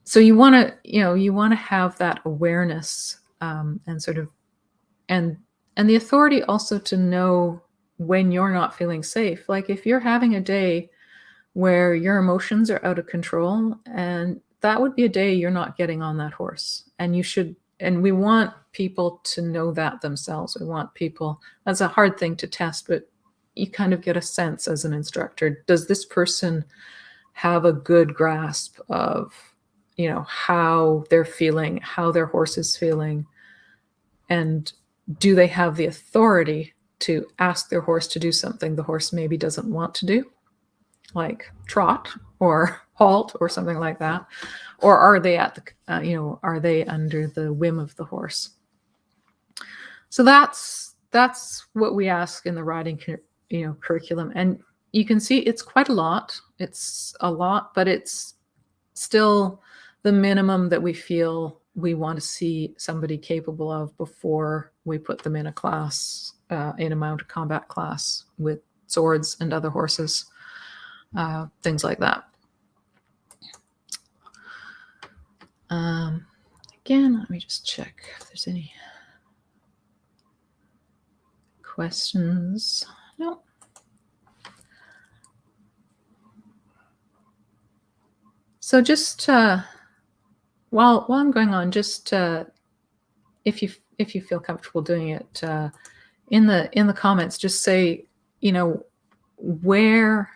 So you want to have that awareness and the authority also to know when you're not feeling safe. Like if you're having a day where your emotions are out of control, and that would be a day you're not getting on that horse. And we want people to know that themselves. We want people, that's a hard thing to test, but you kind of get a sense as an instructor, does this person have a good grasp of, how they're feeling, how their horse is feeling, and do they have the authority to ask their horse to do something the horse maybe doesn't want to do, like trot or halt or something like that? Or are they are they under the whim of the horse? So that's what we ask in the riding curriculum. And you can see it's quite a lot. It's a lot, but it's still the minimum that we feel we want to see somebody capable of before we put them in a class, in a mounted combat class with swords and other horses, things like that. Again, let me just check if there's any questions. No. So just while I'm going on, just if you feel comfortable doing it, in the comments, just say where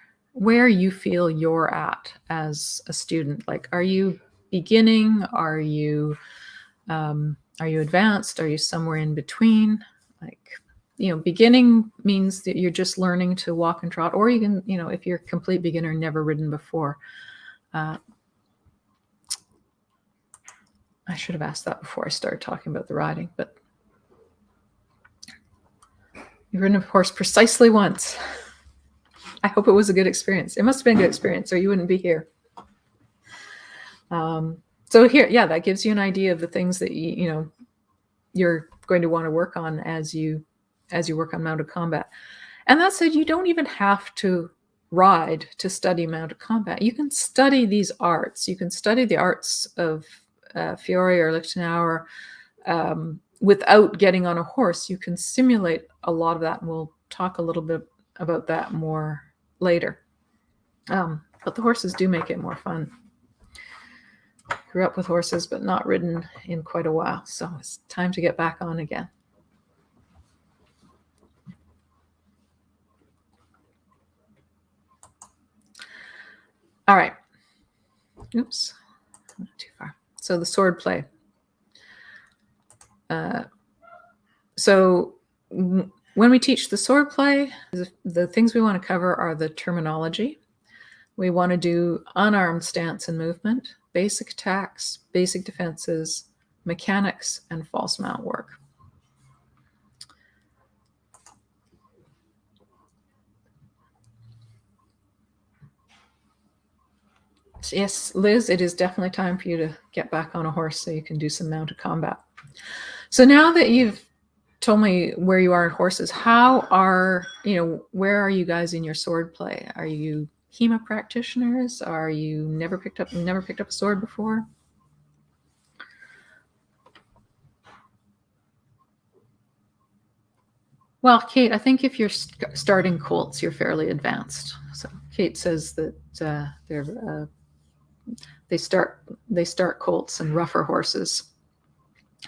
you feel you're at as a student. Like, are you beginning? Are you advanced? Are you somewhere in between? Like, beginning means that you're just learning to walk and trot, or you can, if you're a complete beginner, never ridden before. I should have asked that before I started talking about the riding, but you've ridden a horse precisely once. I hope it was a good experience. It must have been a good experience, or you wouldn't be here. So here, yeah, that gives you an idea of the things that you're going to want to work on as you work on mounted combat. And that said, you don't even have to ride to study mounted combat. You can study these arts. You can study the arts of Fiore or Lichtenauer without getting on a horse, you can simulate a lot of that, and we'll talk a little bit about that more later. But the horses do make it more fun. Grew up with horses, but not ridden in quite a while, so it's time to get back on again. All right. Oops, not too far. So the swordplay. So when we teach the swordplay, the things we want to cover are the terminology. We want to do unarmed stance and movement, basic attacks, basic defenses, mechanics, and false mount work. Yes, Liz, it is definitely time for you to get back on a horse so you can do some mounted combat. So now that you've told me where you are in horses, where are you guys in your swordplay? Are you HEMA practitioners? Are you never picked up a sword before? Well, Kate, I think if you're starting colts, you're fairly advanced. So Kate says that they start colts and rougher horses.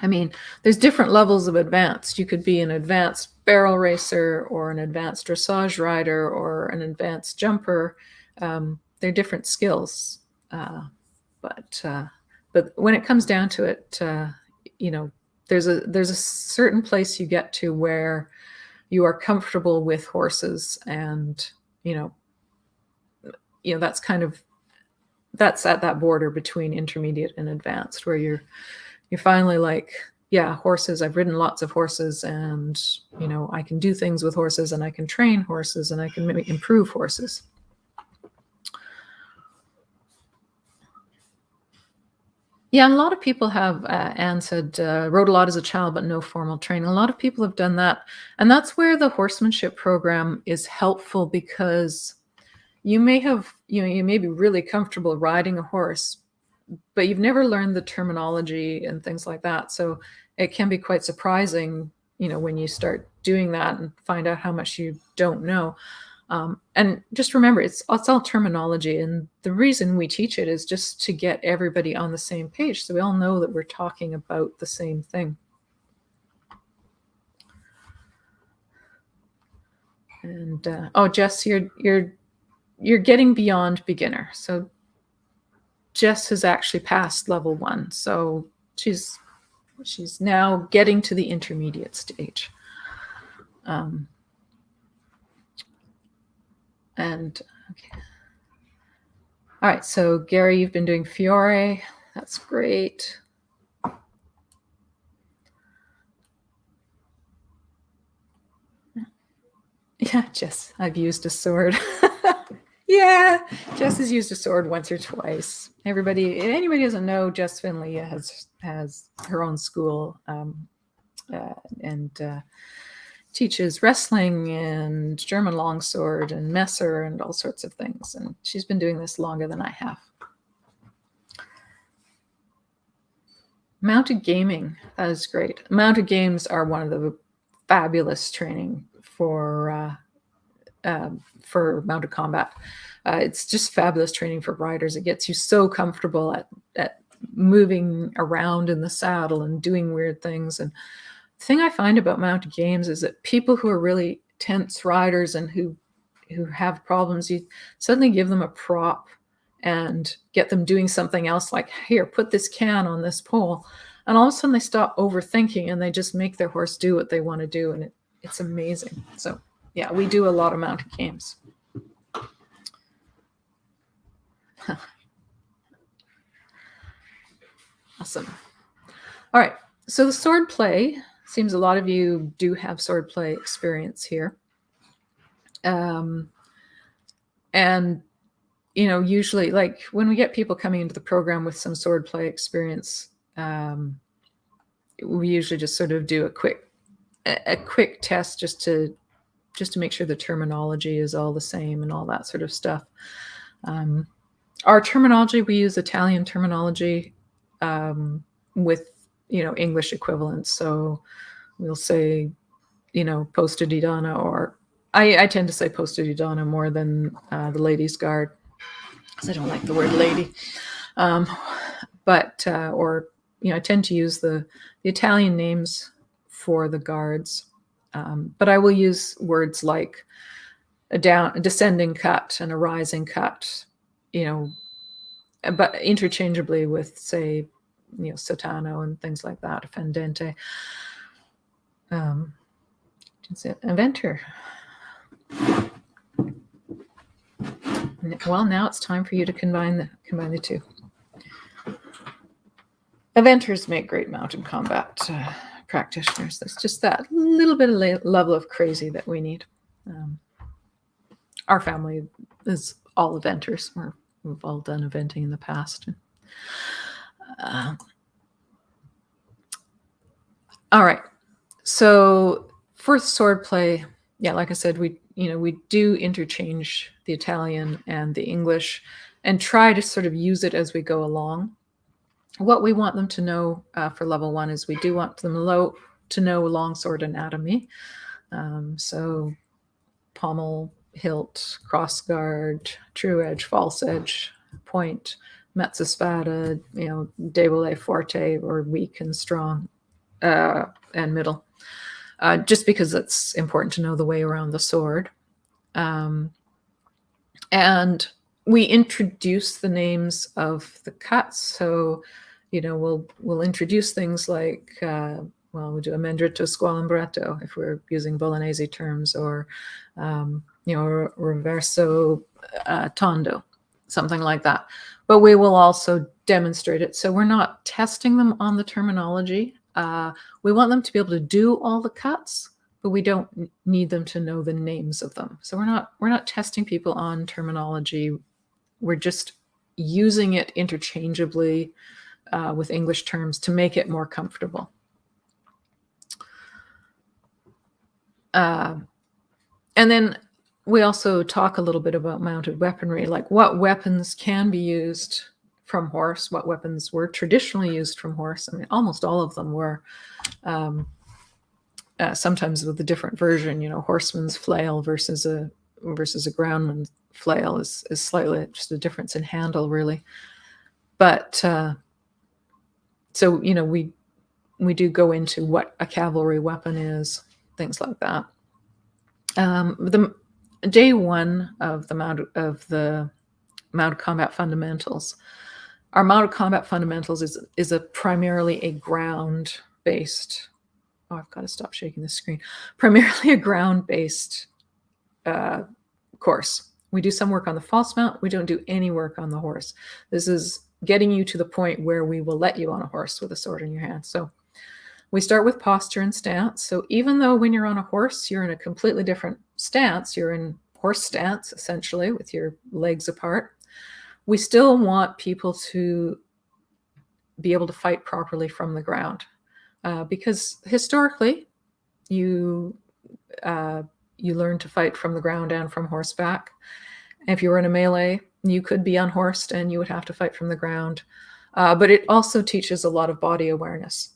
I mean, there's different levels of advanced. You could be an advanced barrel racer or an advanced dressage rider or an advanced jumper. They're different skills, but when it comes down to it, there's a certain place you get to where you are comfortable with horses, and that's at that border between intermediate and advanced, where you're finally like, yeah, horses. I've ridden lots of horses, and I can do things with horses, and I can train horses, and I can improve horses. Yeah, and a lot of people have, Anne said, rode a lot as a child, but no formal training. A lot of people have done that. And that's where the horsemanship program is helpful, because you may be really comfortable riding a horse, but you've never learned the terminology and things like that. So it can be quite surprising, when you start doing that and find out how much you don't know. And just remember, it's all terminology. And the reason we teach it is just to get everybody on the same page, so we all know that we're talking about the same thing. And Jess, you're getting beyond beginner. So Jess has actually passed level 1. So she's now getting to the intermediate stage. Okay. All right, so Gary, you've been doing Fiore. That's great. Yeah, Jess, I've used a sword. Yeah, Jess has used a sword once or twice. Anybody doesn't know, Jess Finley has her own school, and teaches wrestling and German longsword and Messer and all sorts of things. And she's been doing this longer than I have. Mounted gaming, that is great. Mounted games are one of the fabulous training for mounted combat. It's just fabulous training for riders. It gets you so comfortable at moving around in the saddle and doing weird things. And the thing I find about mounted games is that people who are really tense riders and who have problems, you suddenly give them a prop and get them doing something else, like, here, put this can on this pole. And all of a sudden they stop overthinking and they just make their horse do what they want to do. And it's amazing. So yeah, we do a lot of mounted games. Awesome. All right. So the swordplay, seems a lot of you do have swordplay experience here. And, usually, like, when we get people coming into the program with some swordplay experience, we usually just sort of do a quick test just to make sure the terminology is all the same and all that sort of stuff. Our terminology, we use Italian terminology with English equivalents. So we'll say, posta di donna, or I tend to say posta di donna more than the ladies' guard, because I don't like the word lady. But I tend to use the Italian names for the guards. But I will use words like a descending cut and a rising cut, but interchangeably with, say, Sotano and things like that, Fendente. Inventor. Well, now it's time for you to combine the two. Eventers make great mounted combat practitioners. That's just that little bit of level of crazy that we need. Our family is all eventers. We've all done eventing in the past. All right. So for swordplay, yeah, like I said, we do interchange the Italian and the English and try to sort of use it as we go along. What we want them to know for level 1 is we do want them to know longsword anatomy. So pommel, hilt, cross guard, true edge, false edge, point, mezza spada, debole, forte, or weak and strong, and middle. Just because it's important to know the way around the sword. And we introduce the names of the cuts. So, we'll introduce things like, we'll do amendritto, squalambretto if we're using Bolognese terms, or, reverso tondo, something like that. But we will also demonstrate it. So we're not testing them on the terminology. We want them to be able to do all the cuts, but we don't need them to know the names of them. So we're not testing people on terminology. We're just using it interchangeably with English terms to make it more comfortable. And then we also talk a little bit about mounted weaponry, like what weapons can be used from horse, what weapons were traditionally used from horse. I mean, almost all of them were, sometimes with a different version. Horseman's flail versus a groundman's flail is slightly just a difference in handle, really. But so we do go into what a cavalry weapon is, things like that. The day 1 of the mounted combat fundamentals. Our mounted combat fundamentals is primarily a ground-based. Oh, I've got to stop shaking the screen. Primarily a ground-based course. We do some work on the false mount. We don't do any work on the horse. This is getting you to the point where we will let you on a horse with a sword in your hand. So we start with posture and stance. So even though when you're on a horse, you're in a completely different stance, you're in horse stance, essentially, with your legs apart, we still want people to be able to fight properly from the ground. Because historically, you learn to fight from the ground and from horseback. If you were in a melee, you could be unhorsed and you would have to fight from the ground. But it also teaches a lot of body awareness.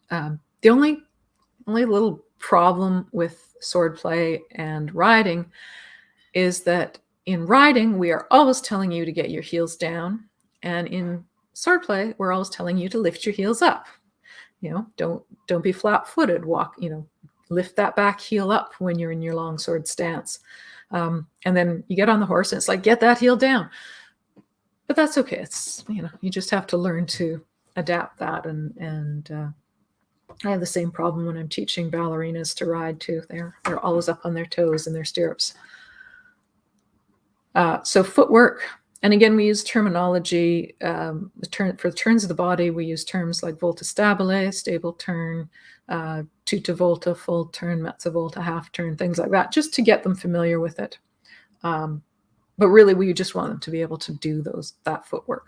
The only little problem with swordplay and riding is that in riding, we are always telling you to get your heels down. And in swordplay, we're always telling you to lift your heels up. Don't be flat-footed. Walk, lift that back heel up when you're in your long sword stance. And then you get on the horse and it's like, get that heel down. But that's okay. It's, you just have to learn to adapt that. And I have the same problem when I'm teaching ballerinas to ride too. They're always up on their toes in their stirrups. So footwork, and again, we use terminology. For the turns of the body, we use terms like volta stabile, stable turn, tutta volta, full turn, mezza volta, half turn, things like that, just to get them familiar with it. But really, we just want them to be able to do that footwork.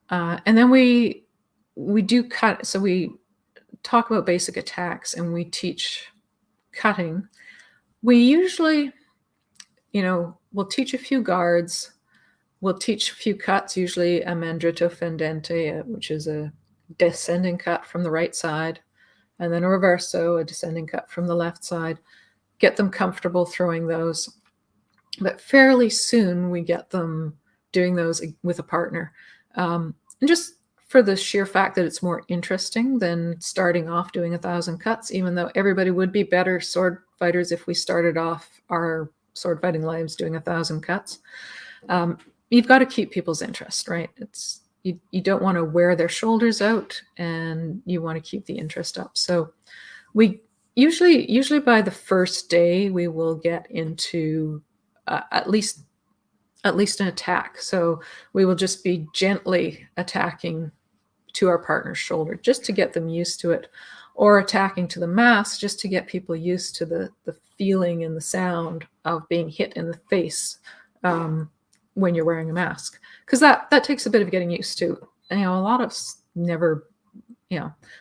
And then we do cut. So we talk about basic attacks and we teach cutting. We usually, we'll teach a few guards. We'll teach a few cuts, usually a mandritto fendente, which is a descending cut from the right side, and then a reverso, a descending cut from the left side. Get them comfortable throwing those. But fairly soon we get them doing those with a partner. And just for the sheer fact that it's more interesting than starting off doing 1,000 cuts, even though everybody would be better sword fighters if we started off our sword fighting lives doing 1,000 cuts. You've got to keep people's interest, right? You don't want to wear their shoulders out, and you want to keep the interest up. So we usually by the first day we will get into at least an attack. So we will just be gently attacking to our partner's shoulder just to get them used to it, or attacking to the mask just to get people used to the feeling and the sound of being hit in the face when you're wearing a mask, because that takes a bit of getting used to. And, a lot of us never,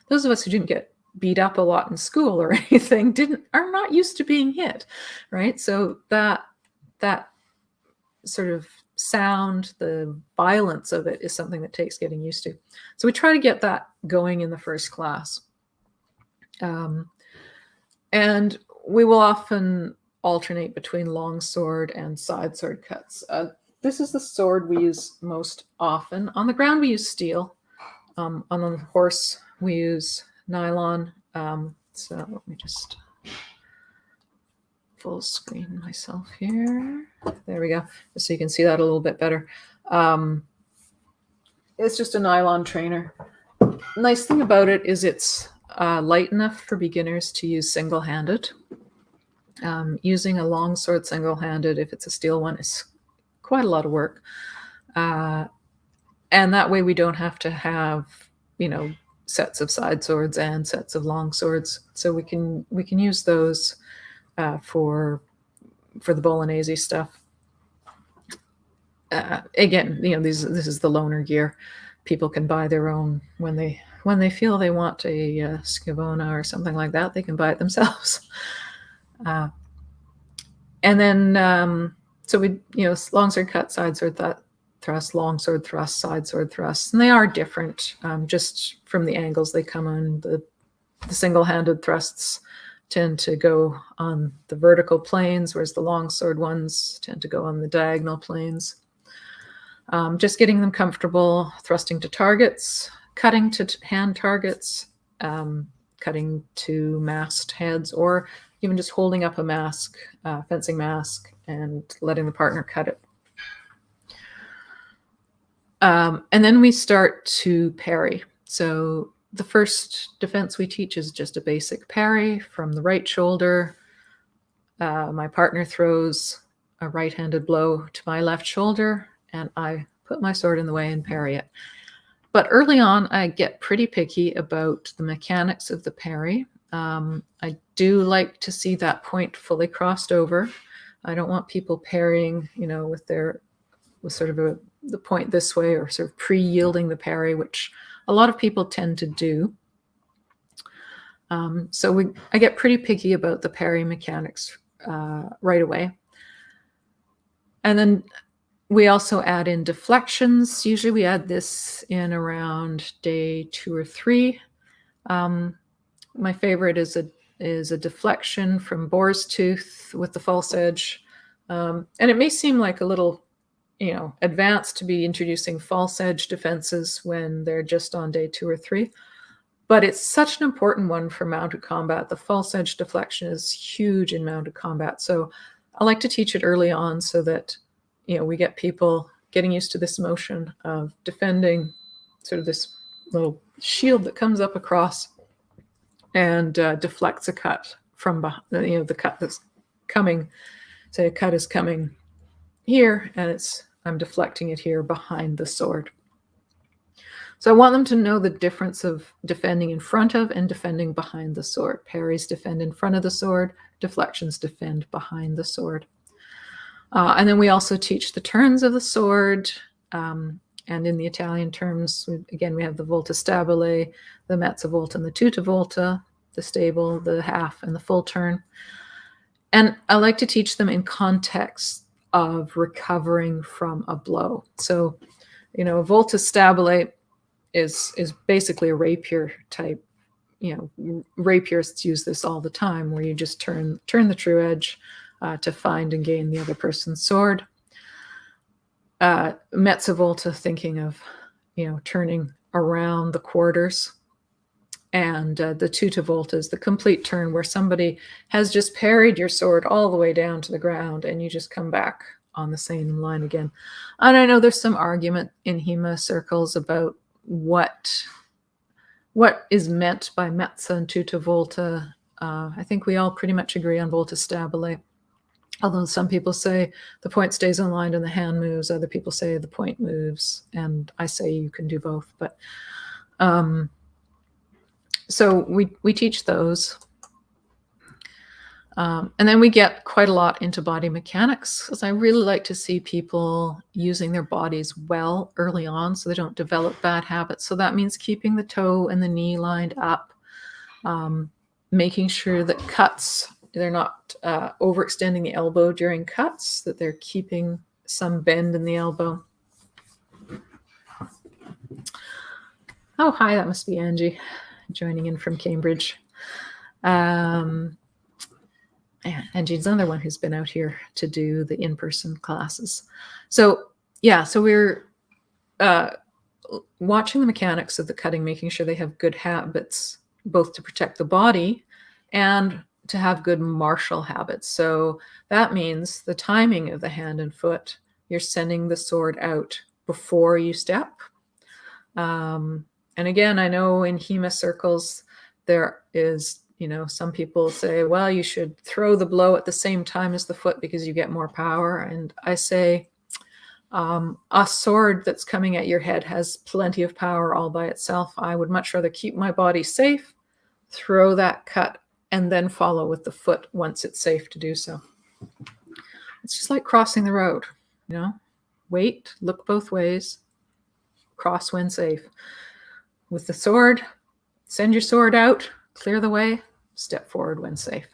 those of us who didn't get beat up a lot in school or anything are not used to being hit, right? So that sort of sound, the violence of it, is something that takes getting used to. So we try to get that going in the first class. And we will often alternate between long sword and side sword cuts. This is the sword we use most often. On the ground, we use steel. On the horse, we use nylon. So let me just full screen myself here. There we go. Just so you can see that a little bit better. It's just a nylon trainer. Nice thing about it is it's light enough for beginners to use single-handed. Using a long sword single-handed, if it's a steel one, is quite a lot of work. And that way we don't have to have, sets of side swords and sets of long swords. So we can use those for the Bolognese stuff. Again, this is the loaner gear. People can buy their own when they feel they want a Scavona or something like that. They can buy it themselves. And then so we long sword cut, side sword thrust, long sword thrust, side sword thrust, and they are different just from the angles they come on. The single-handed thrusts tend to go on the vertical planes, whereas the long sword ones tend to go on the diagonal planes. Just getting them comfortable, thrusting to targets, cutting to hand targets, cutting to masked heads, or even just holding up a mask, fencing mask, and letting the partner cut it. And then we start to parry. So the first defense we teach is just a basic parry from the right shoulder. My partner throws a right-handed blow to my left shoulder, and I put my sword in the way and parry it. But early on, I get pretty picky about the mechanics of the parry. I do like to see that point fully crossed over. I don't want people parrying, with sort of the point this way, or sort of pre-yielding the parry, which a lot of people tend to do. So I get pretty picky about the parry mechanics right away. And then we also add in deflections. Usually we add this in around day 2 or 3. My favorite is a deflection from boar's tooth with the false edge. And it may seem like a little, advanced to be introducing false edge defenses when they're just on day 2 or 3. But it's such an important one for mounted combat. The false edge deflection is huge in mounted combat. So I like to teach it early on so that, we get people getting used to this motion of defending sort of this little shield that comes up across and deflects a cut from behind, the cut that's coming. Say a cut is coming here, and I'm deflecting it here behind the sword. So I want them to know the difference of defending in front of and defending behind the sword. Parries defend in front of the sword, deflections defend behind the sword. And then we also teach the turns of the sword. And in the Italian terms, we have the volta stabile, the mezza volta and the tutta volta, the stable, the half, and the full turn. And I like to teach them in context of recovering from a blow. So, you know, a volta stabile is basically a rapier type. You know, rapierists use this all the time, where you just turn the true edge to find and gain the other person's sword. Mezza volta, thinking of, you know, turning around the quarters. And the tutta volta is the complete turn, where somebody has just parried your sword all the way down to the ground and you just come back on the same line again. And I know there's some argument in HEMA circles about what is meant by mezza and tutta volta. I think we all pretty much agree on volta stabile. Although some people say the point stays in line and the hand moves, other people say the point moves, and I say you can do both. But so we teach those. And then we get quite a lot into body mechanics, because I really like to see people using their bodies well early on so they don't develop bad habits. So that means keeping the toe and the knee lined up, making sure that cuts, they're not overextending the elbow during cuts, that they're keeping some bend in the elbow. Oh, hi, that must be Angie joining in from Cambridge. Angie's another one who's been out here to do the in-person classes. So yeah, so we're watching the mechanics of the cutting, making sure they have good habits, both to protect the body and to have good martial habits. So that means the timing of the hand and foot. You're sending the sword out before you step. And again, I know in HEMA circles, there is, you know, some people say, well, you should throw the blow at the same time as the foot because you get more power. And I say, a sword that's coming at your head has plenty of power all by itself. I would much rather keep my body safe, throw that cut, and then follow with the foot once it's safe to do so. It's just like crossing the road, you know, wait, look both ways, cross when safe. With the sword, send your sword out, clear the way, step forward when safe.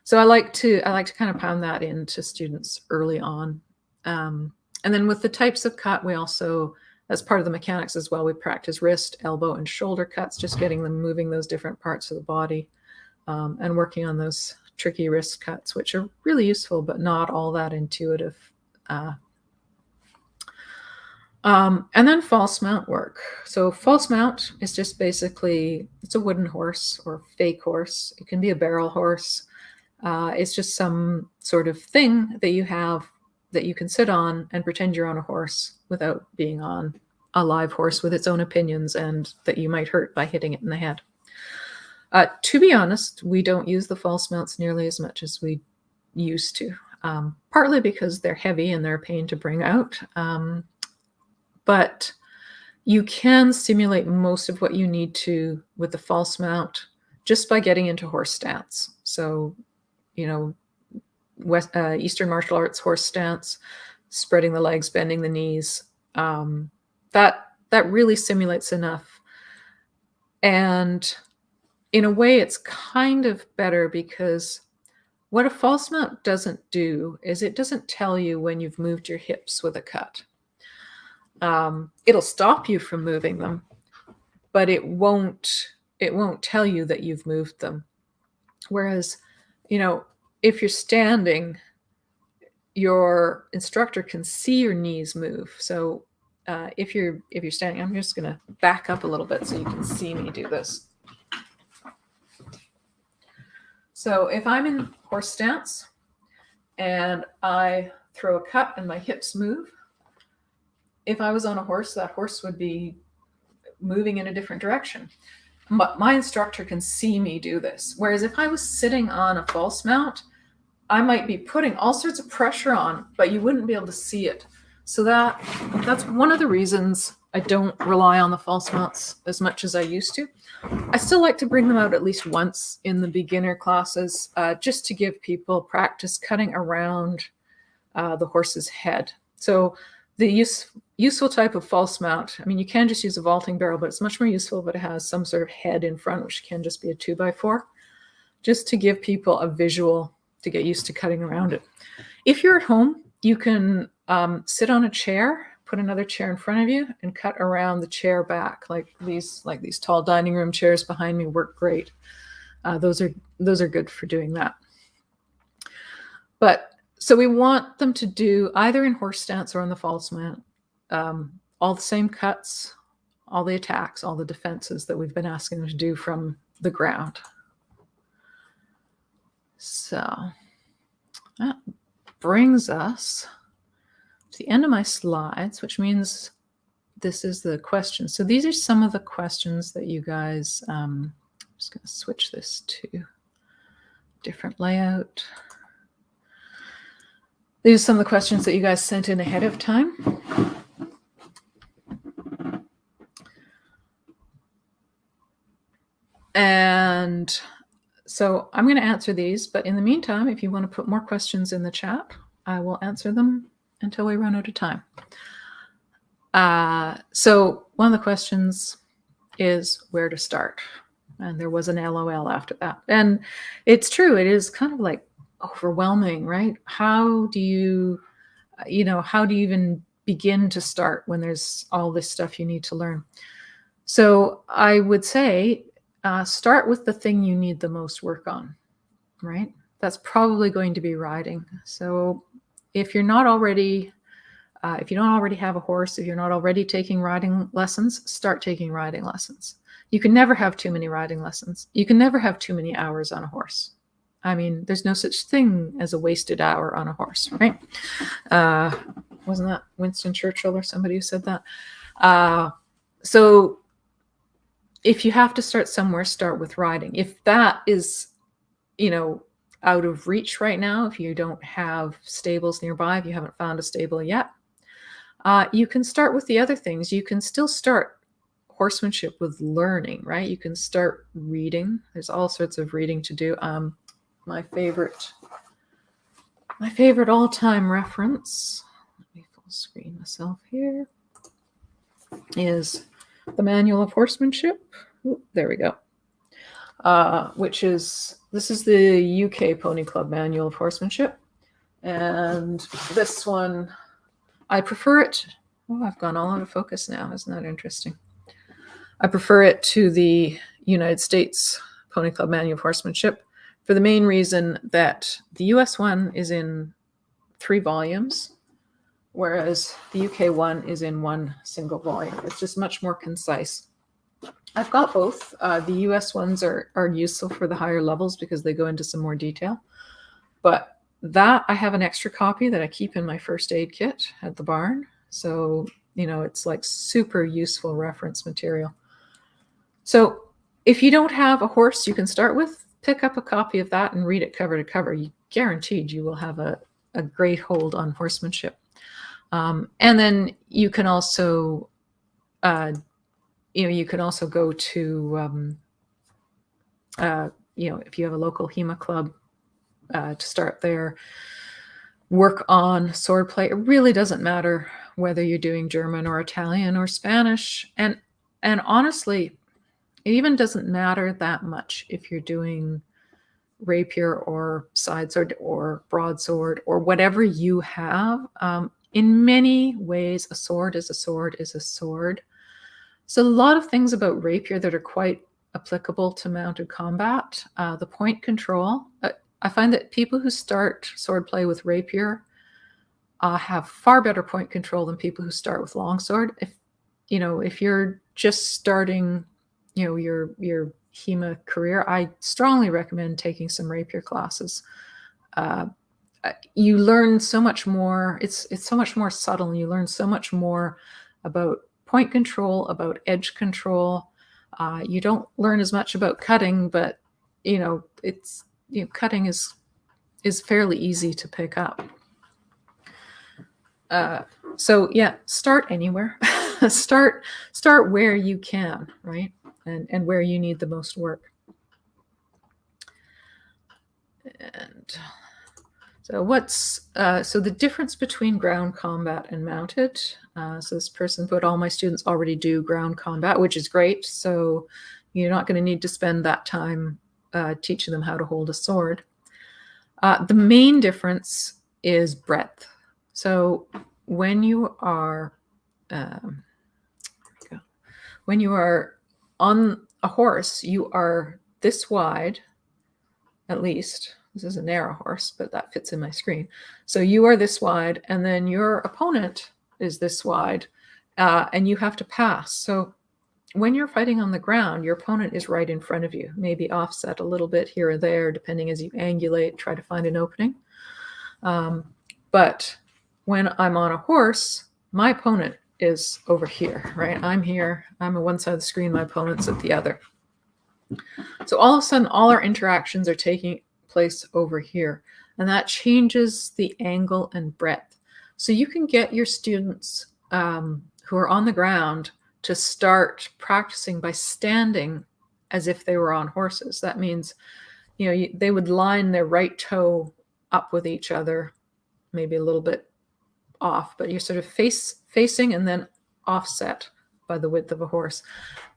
So I like to kind of pound that into students early on. And then with the types of cut, we also, as part of the mechanics as well, we practice wrist, elbow, and shoulder cuts, just getting them moving those different parts of the body, and working on those tricky wrist cuts, which are really useful, but not all that intuitive. And then false mount work. So false mount is just basically, it's a wooden horse or fake horse. It can be a barrel horse. It's just some sort of thing that you have that you can sit on and pretend you're on a horse without being on a live horse with its own opinions and that you might hurt by hitting it in the head. To be honest, we don't use the false mounts nearly as much as we used to, partly because they're heavy and they're a pain to bring out. But you can simulate most of what you need to with the false mount just by getting into horse stance. So, you know, Eastern martial arts horse stance, spreading the legs, bending the knees, that really simulates enough. And in a way, it's kind of better, because what a false mount doesn't do is it doesn't tell you when you've moved your hips with a cut. It'll stop you from moving them, but it won't tell you that you've moved them. Whereas, you know, if you're standing, your instructor can see your knees move. So if you're standing, I'm just going to back up a little bit so you can see me do this. So if I'm in horse stance and I throw a cut and my hips move, if I was on a horse, that horse would be moving in a different direction. But my instructor can see me do this. Whereas if I was sitting on a false mount, I might be putting all sorts of pressure on, but you wouldn't be able to see it. So that's one of the reasons I don't rely on the false mounts as much as I used to. I still like to bring them out at least once in the beginner classes, just to give people practice cutting around the horse's head. So the useful type of false mount, I mean, you can just use a vaulting barrel, but it's much more useful if it has some sort of head in front, which can just be a 2x4, just to give people a visual to get used to cutting around it. If you're at home, You can sit on a chair, put another chair in front of you, and cut around the chair back. Like these tall dining room chairs behind me work great. Those are good for doing that. But so we want them to do either in horse stance or on the false mount, all the same cuts, all the attacks, all the defenses that we've been asking them to do from the ground. So that brings us to the end of my slides, which means this is the question. So these are some of the questions that you guys, I'm just going to switch this to different layout. These are some of the questions that you guys sent in ahead of time. And so I'm going to answer these, but in the meantime, if you want to put more questions in the chat, I will answer them until we run out of time. So one of the questions is where to start. And there was an LOL after that. And it's true, it is kind of like overwhelming, right? How do you even begin to start when there's all this stuff you need to learn? So I would say start with the thing you need the most work on, right? That's probably going to be riding. So if you're not already, if you don't already have a horse, if you're not already taking riding lessons, start taking riding lessons. You can never have too many riding lessons. You can never have too many hours on a horse. I mean, there's no such thing as a wasted hour on a horse, right? Wasn't that Winston Churchill or somebody who said that? So if you have to start somewhere, start with riding. If that is, out of reach right now, if you don't have stables nearby, if you haven't found a stable yet, you can start with the other things. You can still start horsemanship with learning, right? You can start reading. There's all sorts of reading to do. My favorite all-time reference, let me full screen myself here, is the Manual of Horsemanship. Ooh, there we go. This is the UK Pony Club Manual of Horsemanship. And this one, I prefer it. Oh, I've gone all out of focus now. Isn't that interesting? I prefer it to the United States Pony Club Manual of Horsemanship for the main reason that the US one is in 3 volumes, whereas the UK one is in 1 single volume. It's just much more concise. I've got both. The US ones are useful for the higher levels because they go into some more detail. But that, I have an extra copy that I keep in my first aid kit at the barn. So, it's like super useful reference material. So if you don't have a horse you can start with, pick up a copy of that and read it cover to cover. You guaranteed you will have a great hold on horsemanship. And then you can also, you can also go to, if you have a local HEMA club, to start there, work on swordplay. It really doesn't matter whether you're doing German or Italian or Spanish. And honestly, it even doesn't matter that much if you're doing rapier or side sword or broadsword or whatever you have. In many ways, a sword is a sword is a sword. So a lot of things about rapier that are quite applicable to mounted combat. The point control. I find that people who start swordplay with rapier have far better point control than people who start with longsword. If you're just starting, your HEMA career, I strongly recommend taking some rapier classes. You learn so much more. It's so much more subtle, and you learn so much more about point control, about edge control. You don't learn as much about cutting, but cutting is fairly easy to pick up. So yeah, start anywhere. start where you can, right? And where you need the most work. And so so the difference between ground combat and mounted. So this person put, all my students already do ground combat, which is great. So you're not going to need to spend that time teaching them how to hold a sword. The main difference is breadth. So when you are when you are on a horse, you are this wide, at least. This is a narrow horse, but that fits in my screen. So you are this wide, and then your opponent is this wide, and you have to pass. So when you're fighting on the ground, your opponent is right in front of you, maybe offset a little bit here or there, depending as you angulate, try to find an opening. But when I'm on a horse, my opponent is over here, right? I'm here. I'm on one side of the screen. My opponent's at the other. So all of a sudden, all our interactions are taking place over here, and that changes the angle and breadth. So you can get your students who are on the ground to start practicing by standing as if they were on horses. That means, they would line their right toe up with each other, maybe a little bit off, but you're sort of facing and then offset by the width of a horse.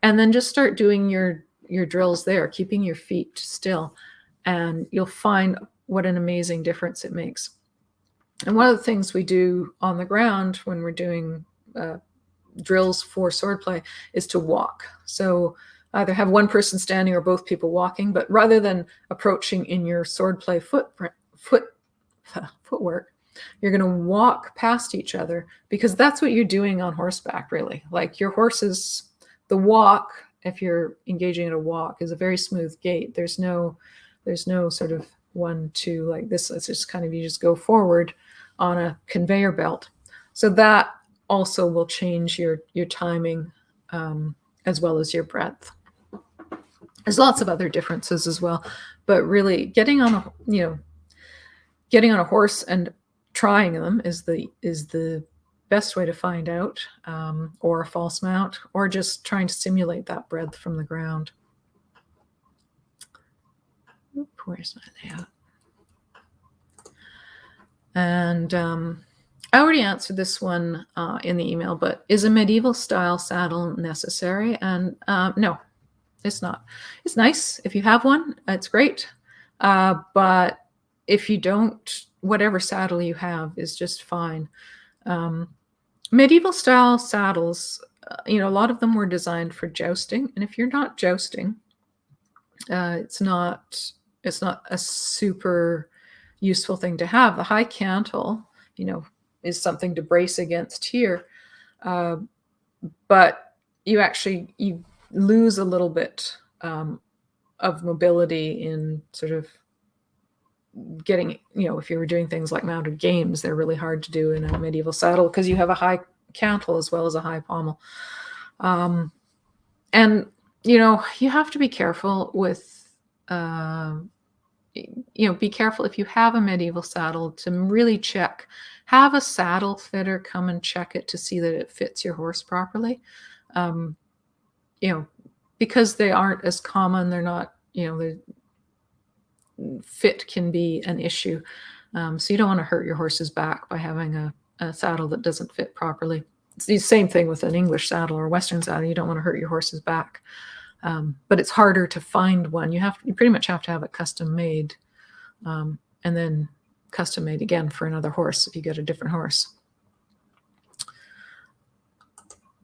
And then just start doing your drills there, keeping your feet still, and you'll find what an amazing difference it makes. And one of the things we do on the ground when we're doing drills for swordplay is to walk. So either have one person standing or both people walking, but rather than approaching in your swordplay footwork, you're going to walk past each other, because that's what you're doing on horseback, really. Like your horses, the walk, if you're engaging in a walk, is a very smooth gait. There's no sort of 1, 2 like this. It's just kind of, you just go forward on a conveyor belt. So that also will change your timing as well as your breadth. There's lots of other differences as well, but really getting on a horse and trying them is the best way to find out, or a false mount, or just trying to simulate that breadth from the ground. Where's my layout? And I already answered this one in the email, but is a medieval style saddle necessary? And no, it's not. It's nice if you have one, it's great. But if you don't, whatever saddle you have is just fine. Medieval style saddles, a lot of them were designed for jousting. And if you're not jousting, it's not a super useful thing to have. The high cantle, is something to brace against here. But you lose a little bit of mobility in sort of getting, if you were doing things like mounted games, they're really hard to do in a medieval saddle because you have a high cantle as well as a high pommel. And, you have to be careful with, be careful if you have a medieval saddle to really check. Have a saddle fitter come and check it to see that it fits your horse properly. Because they aren't as common, they're not, fit can be an issue. So you don't want to hurt your horse's back by having a saddle that doesn't fit properly. It's the same thing with an English saddle or Western saddle. You don't want to hurt your horse's back. But it's harder to find one. You pretty much have to have it custom made, and then custom made again for another horse if you get a different horse.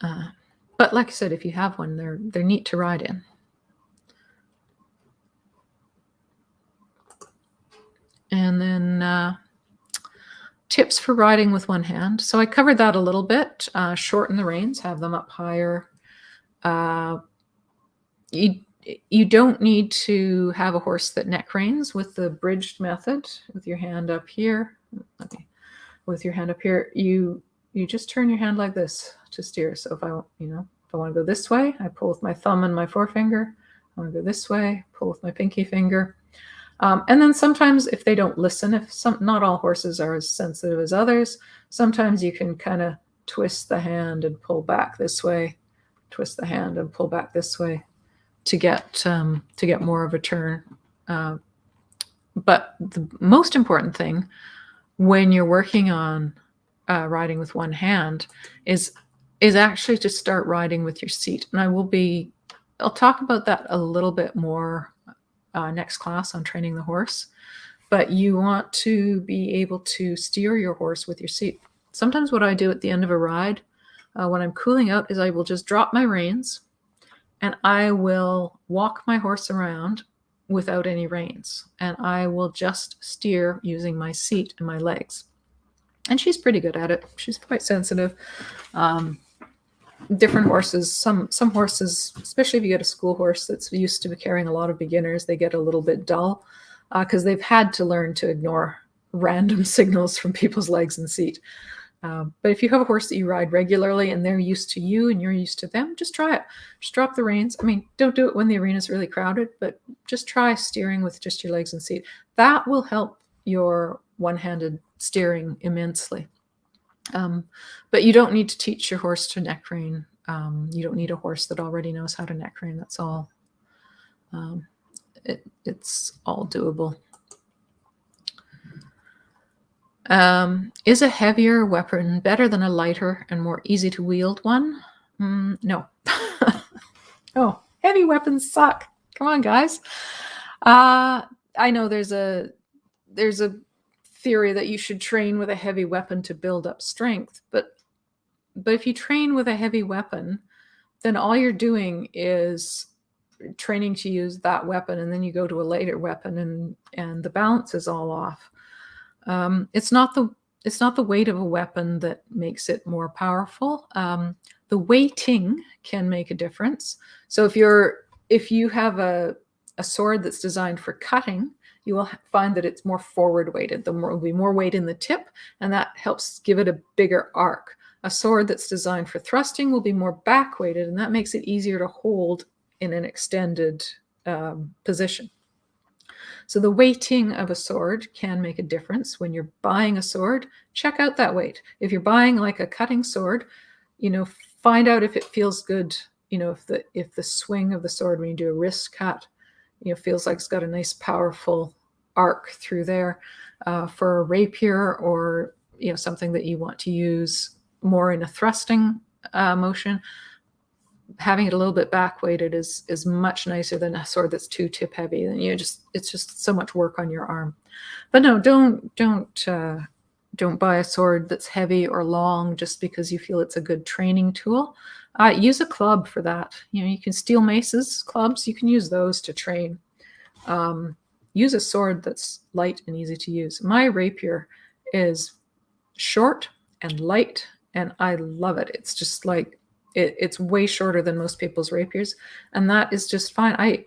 But like I said, if you have one, they're neat to ride in. And then tips for riding with one hand. So I covered that a little bit. Shorten the reins, have them up higher. You don't need to have a horse that neck reins with the bridged method with your hand up here. Okay. With your hand up here, you just turn your hand like this to steer. So if I want to go this way, I pull with my thumb and my forefinger. I want to go this way, pull with my pinky finger. And then sometimes if they don't listen, not all horses are as sensitive as others, sometimes you can kind of twist the hand and pull back this way, twist the hand and pull back this way to get more of a turn. But the most important thing when you're working on riding with one hand is actually to start riding with your seat. And I'll talk about that a little bit more next class on training the horse. but you want to be able to steer your horse with your seat. Sometimes what I do at the end of a ride when I'm cooling out is I will just drop my reins and I will walk my horse around without any reins, and I will just steer using my seat and my legs. And she's pretty good at it. She's quite sensitive. Different horses, some horses, especially if you get a school horse that's used to carrying a lot of beginners, they get a little bit dull because they've had to learn to ignore random signals from people's legs and seat. But if you have a horse that you ride regularly and they're used to you and you're used to them, just try it. Just drop the reins. I mean, don't do it when the arena is really crowded, but just try steering with just your legs and seat. That will help your one-handed steering immensely. But you don't need to teach your horse to neck rein. You don't need a horse that already knows how to neck rein. That's all. It's all doable. Is a heavier weapon better than a lighter and more easy to wield one? No. Oh, heavy weapons suck. Come on, guys. I know there's a theory that you should train with a heavy weapon to build up strength, but if you train with a heavy weapon, then all you're doing is training to use that weapon, and then you go to a lighter weapon, and the balance is all off. It's not the weight of a weapon that makes it more powerful. The weighting can make a difference. So if you have a sword that's designed for cutting, you will find that it's more forward weighted. There will be more weight in the tip, and that helps give it a bigger arc. A sword that's designed for thrusting will be more back weighted, and that makes it easier to hold in an extended position. So the weighting of a sword can make a difference. When you're buying a sword, check out that weight. If you're buying like a cutting sword, find out if it feels good. If the swing of the sword when you do a wrist cut, feels like it's got a nice powerful arc through there. For a rapier or something that you want to use more in a thrusting motion, having it a little bit back weighted is much nicer than a sword that's too tip heavy. And it's just so much work on your arm. But no, don't buy a sword that's heavy or long just because you feel it's a good training tool. Use a club for that. You can steel maces, clubs. You can use those to train. Use a sword that's light and easy to use. My rapier is short and light, and I love it. It's just like it's way shorter than most people's rapiers, and that is just fine.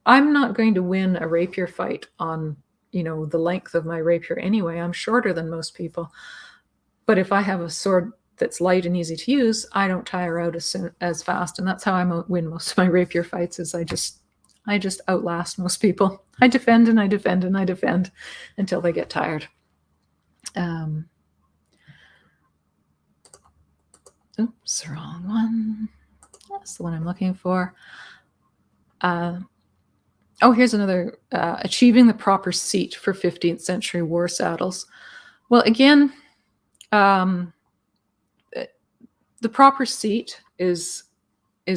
I'm not going to win a rapier fight on the length of my rapier anyway. I'm shorter than most people, but if I have a sword that's light and easy to use, I don't tire out as fast, and that's how I win most of my rapier fights. Is I just outlast most people. I defend and I defend and I defend until they get tired. Oops, wrong one. That's the one I'm looking for. Here's another. Achieving the proper seat for 15th century war saddles. Well, again, the proper seat is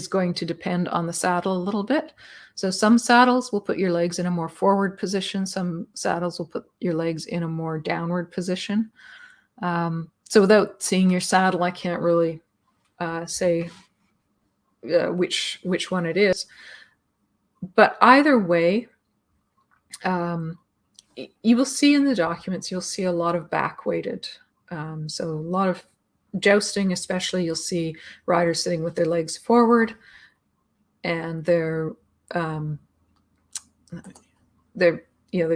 going to depend on the saddle a little bit. So some saddles will put your legs in a more forward position. Some saddles will put your legs in a more downward position. So without seeing your saddle, I can't really say which one it is. But either way, you will see in the documents, you'll see a lot of back weighted. So a lot of jousting, especially, you'll see riders sitting with their legs forward, and they've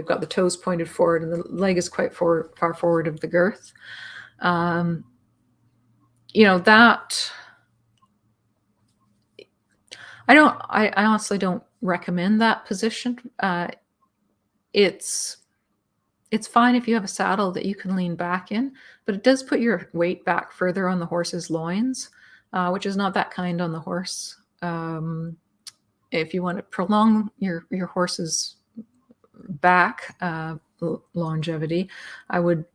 got the toes pointed forward, and the leg is quite far forward of the girth. That I honestly don't recommend that position. It's fine if you have a saddle that you can lean back in, but it does put your weight back further on the horse's loins, which is not that kind on the horse. If you want to prolong your horse's back longevity, I would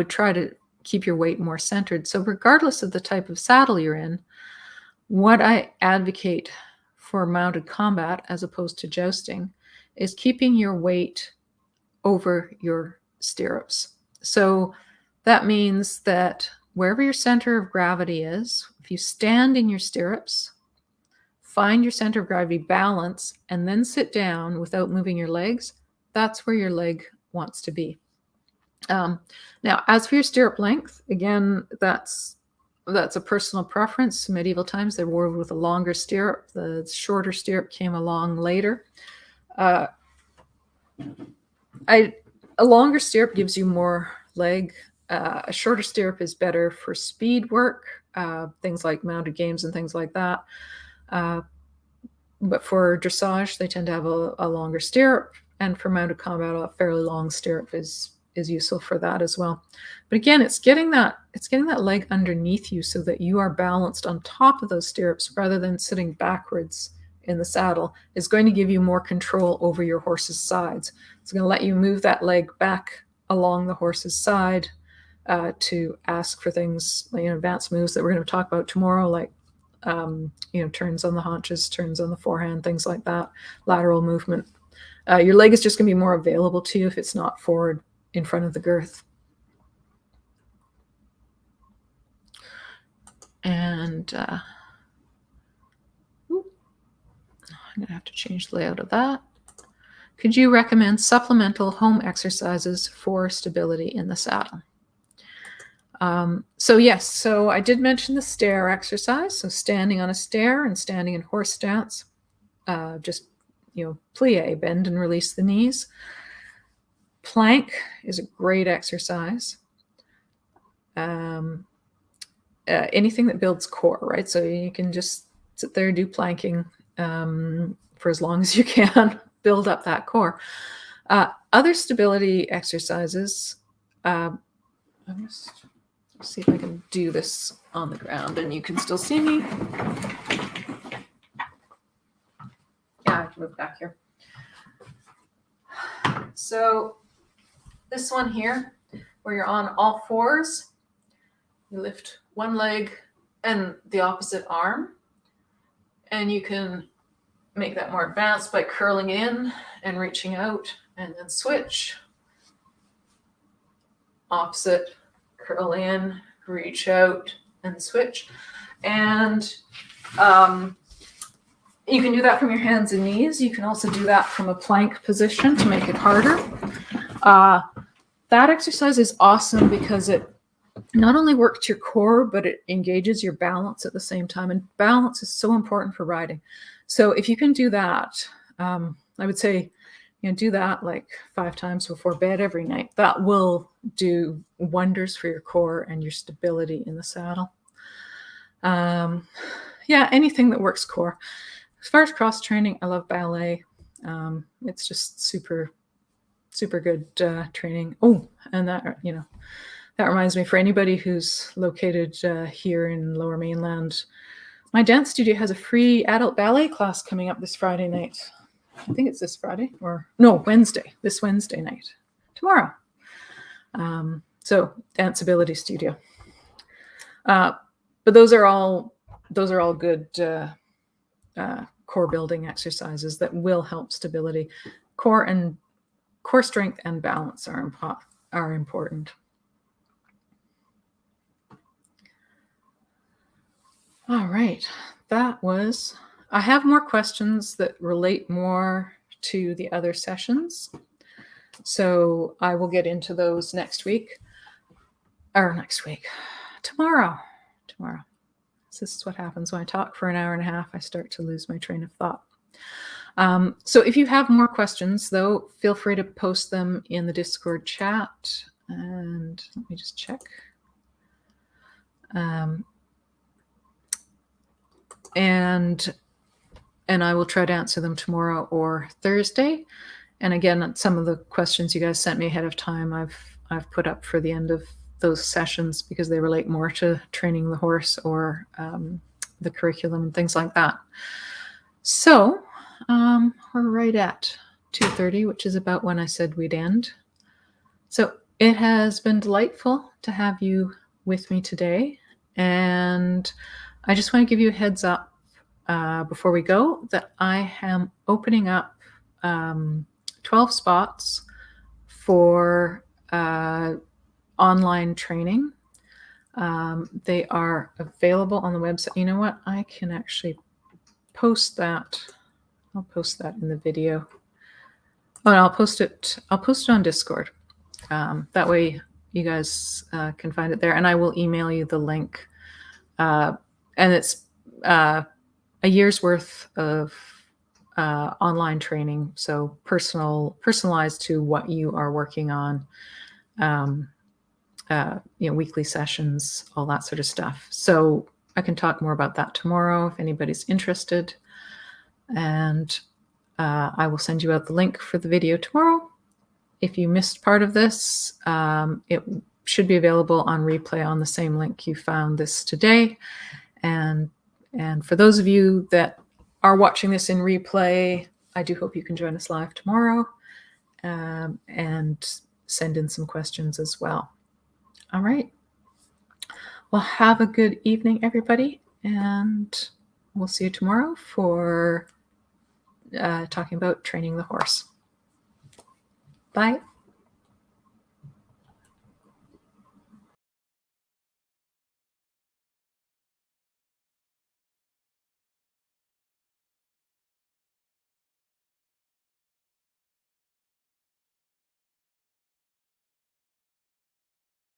try to keep your weight more centered. So regardless of the type of saddle you're in, what I advocate for mounted combat as opposed to jousting is keeping your weight over your stirrups. So that means that wherever your center of gravity is, if you stand in your stirrups, find your center of gravity, balance, and then sit down without moving your legs, that's where your leg wants to be. Now, as for your stirrup length, again, that's a personal preference. In medieval times, they wore with a longer stirrup. The shorter stirrup came along later. A longer stirrup gives you more leg. A shorter stirrup is better for speed work, things like mounted games and things like that. But for dressage, they tend to have a longer stirrup, and for mounted combat, a fairly long stirrup is useful for that as well. But again, it's getting that leg underneath you so that you are balanced on top of those stirrups rather than sitting backwards in the saddle is going to give you more control over your horse's sides. It's going to let you move that leg back along the horse's side to ask for things like advanced moves that we're going to talk about tomorrow, like turns on the haunches, turns on the forehand, things like that, lateral movement. Your leg is just going to be more available to you if it's not forward in front of the girth. And I'm going to have to change the layout of that. Could you recommend supplemental home exercises for stability in the saddle? So yes, so I did mention the stair exercise. So standing on a stair and standing in horse stance, just, plie, bend and release the knees. Plank is a great exercise. Anything that builds core, right? So you can just sit there, do planking for as long as you can, build up that core. Other stability exercises, I'll just see if I can do this on the ground and you can still see me. Yeah, I can move back here. So this one here, where you're on all fours, you lift one leg and the opposite arm, and you can make that more advanced by curling in and reaching out, and then switch. Opposite, curl in, reach out, and switch. And you can do that from your hands and knees. You can also do that from a plank position to make it harder. That exercise is awesome because it not only works your core, but it engages your balance at the same time. And balance is so important for riding. So if you can do that, I would say, do that like 5 times before bed every night. That will do wonders for your core and your stability in the saddle. Anything that works core. As far as cross training, I love ballet. It's just super, super good training. Oh, and that reminds me, for anybody who's located here in Lower Mainland, my dance studio has a free adult ballet class coming up this Friday night. I think it's this Friday Wednesday, this Wednesday night, tomorrow. So Danceability Studio. But those are all good core building exercises that will help stability. Core strength and balance are important. All right, I have more questions that relate more to the other sessions. So I will get into those tomorrow. So this is what happens when I talk for an hour and a half. I start to lose my train of thought. So if you have more questions, though, feel free to post them in the Discord chat. And let me just check. And I will try to answer them tomorrow or Thursday. And again, some of the questions you guys sent me ahead of time, I've put up for the end of those sessions because they relate more to training the horse or the curriculum and things like that. So we're right at 2:30, which is about when I said we'd end. So it has been delightful to have you with me today. And I just want to give you a heads up before we go that I am opening up 12 spots for online training. They are available on the website. You know what? I can actually post that. I'll post that in the video. Oh, and I'll post it on Discord. That way you guys can find it there, and I will email you the link. And it's a year's worth of online training, so personalized to what you are working on. Weekly sessions, all that sort of stuff. So I can talk more about that tomorrow if anybody's interested. And I will send you out the link for the video tomorrow. If you missed part of this, it should be available on replay on the same link you found this today. And for those of you that are watching this in replay, I do hope you can join us live tomorrow and send in some questions as well. All right. Well, have a good evening, everybody, and we'll see you tomorrow for talking about training the horse. Bye.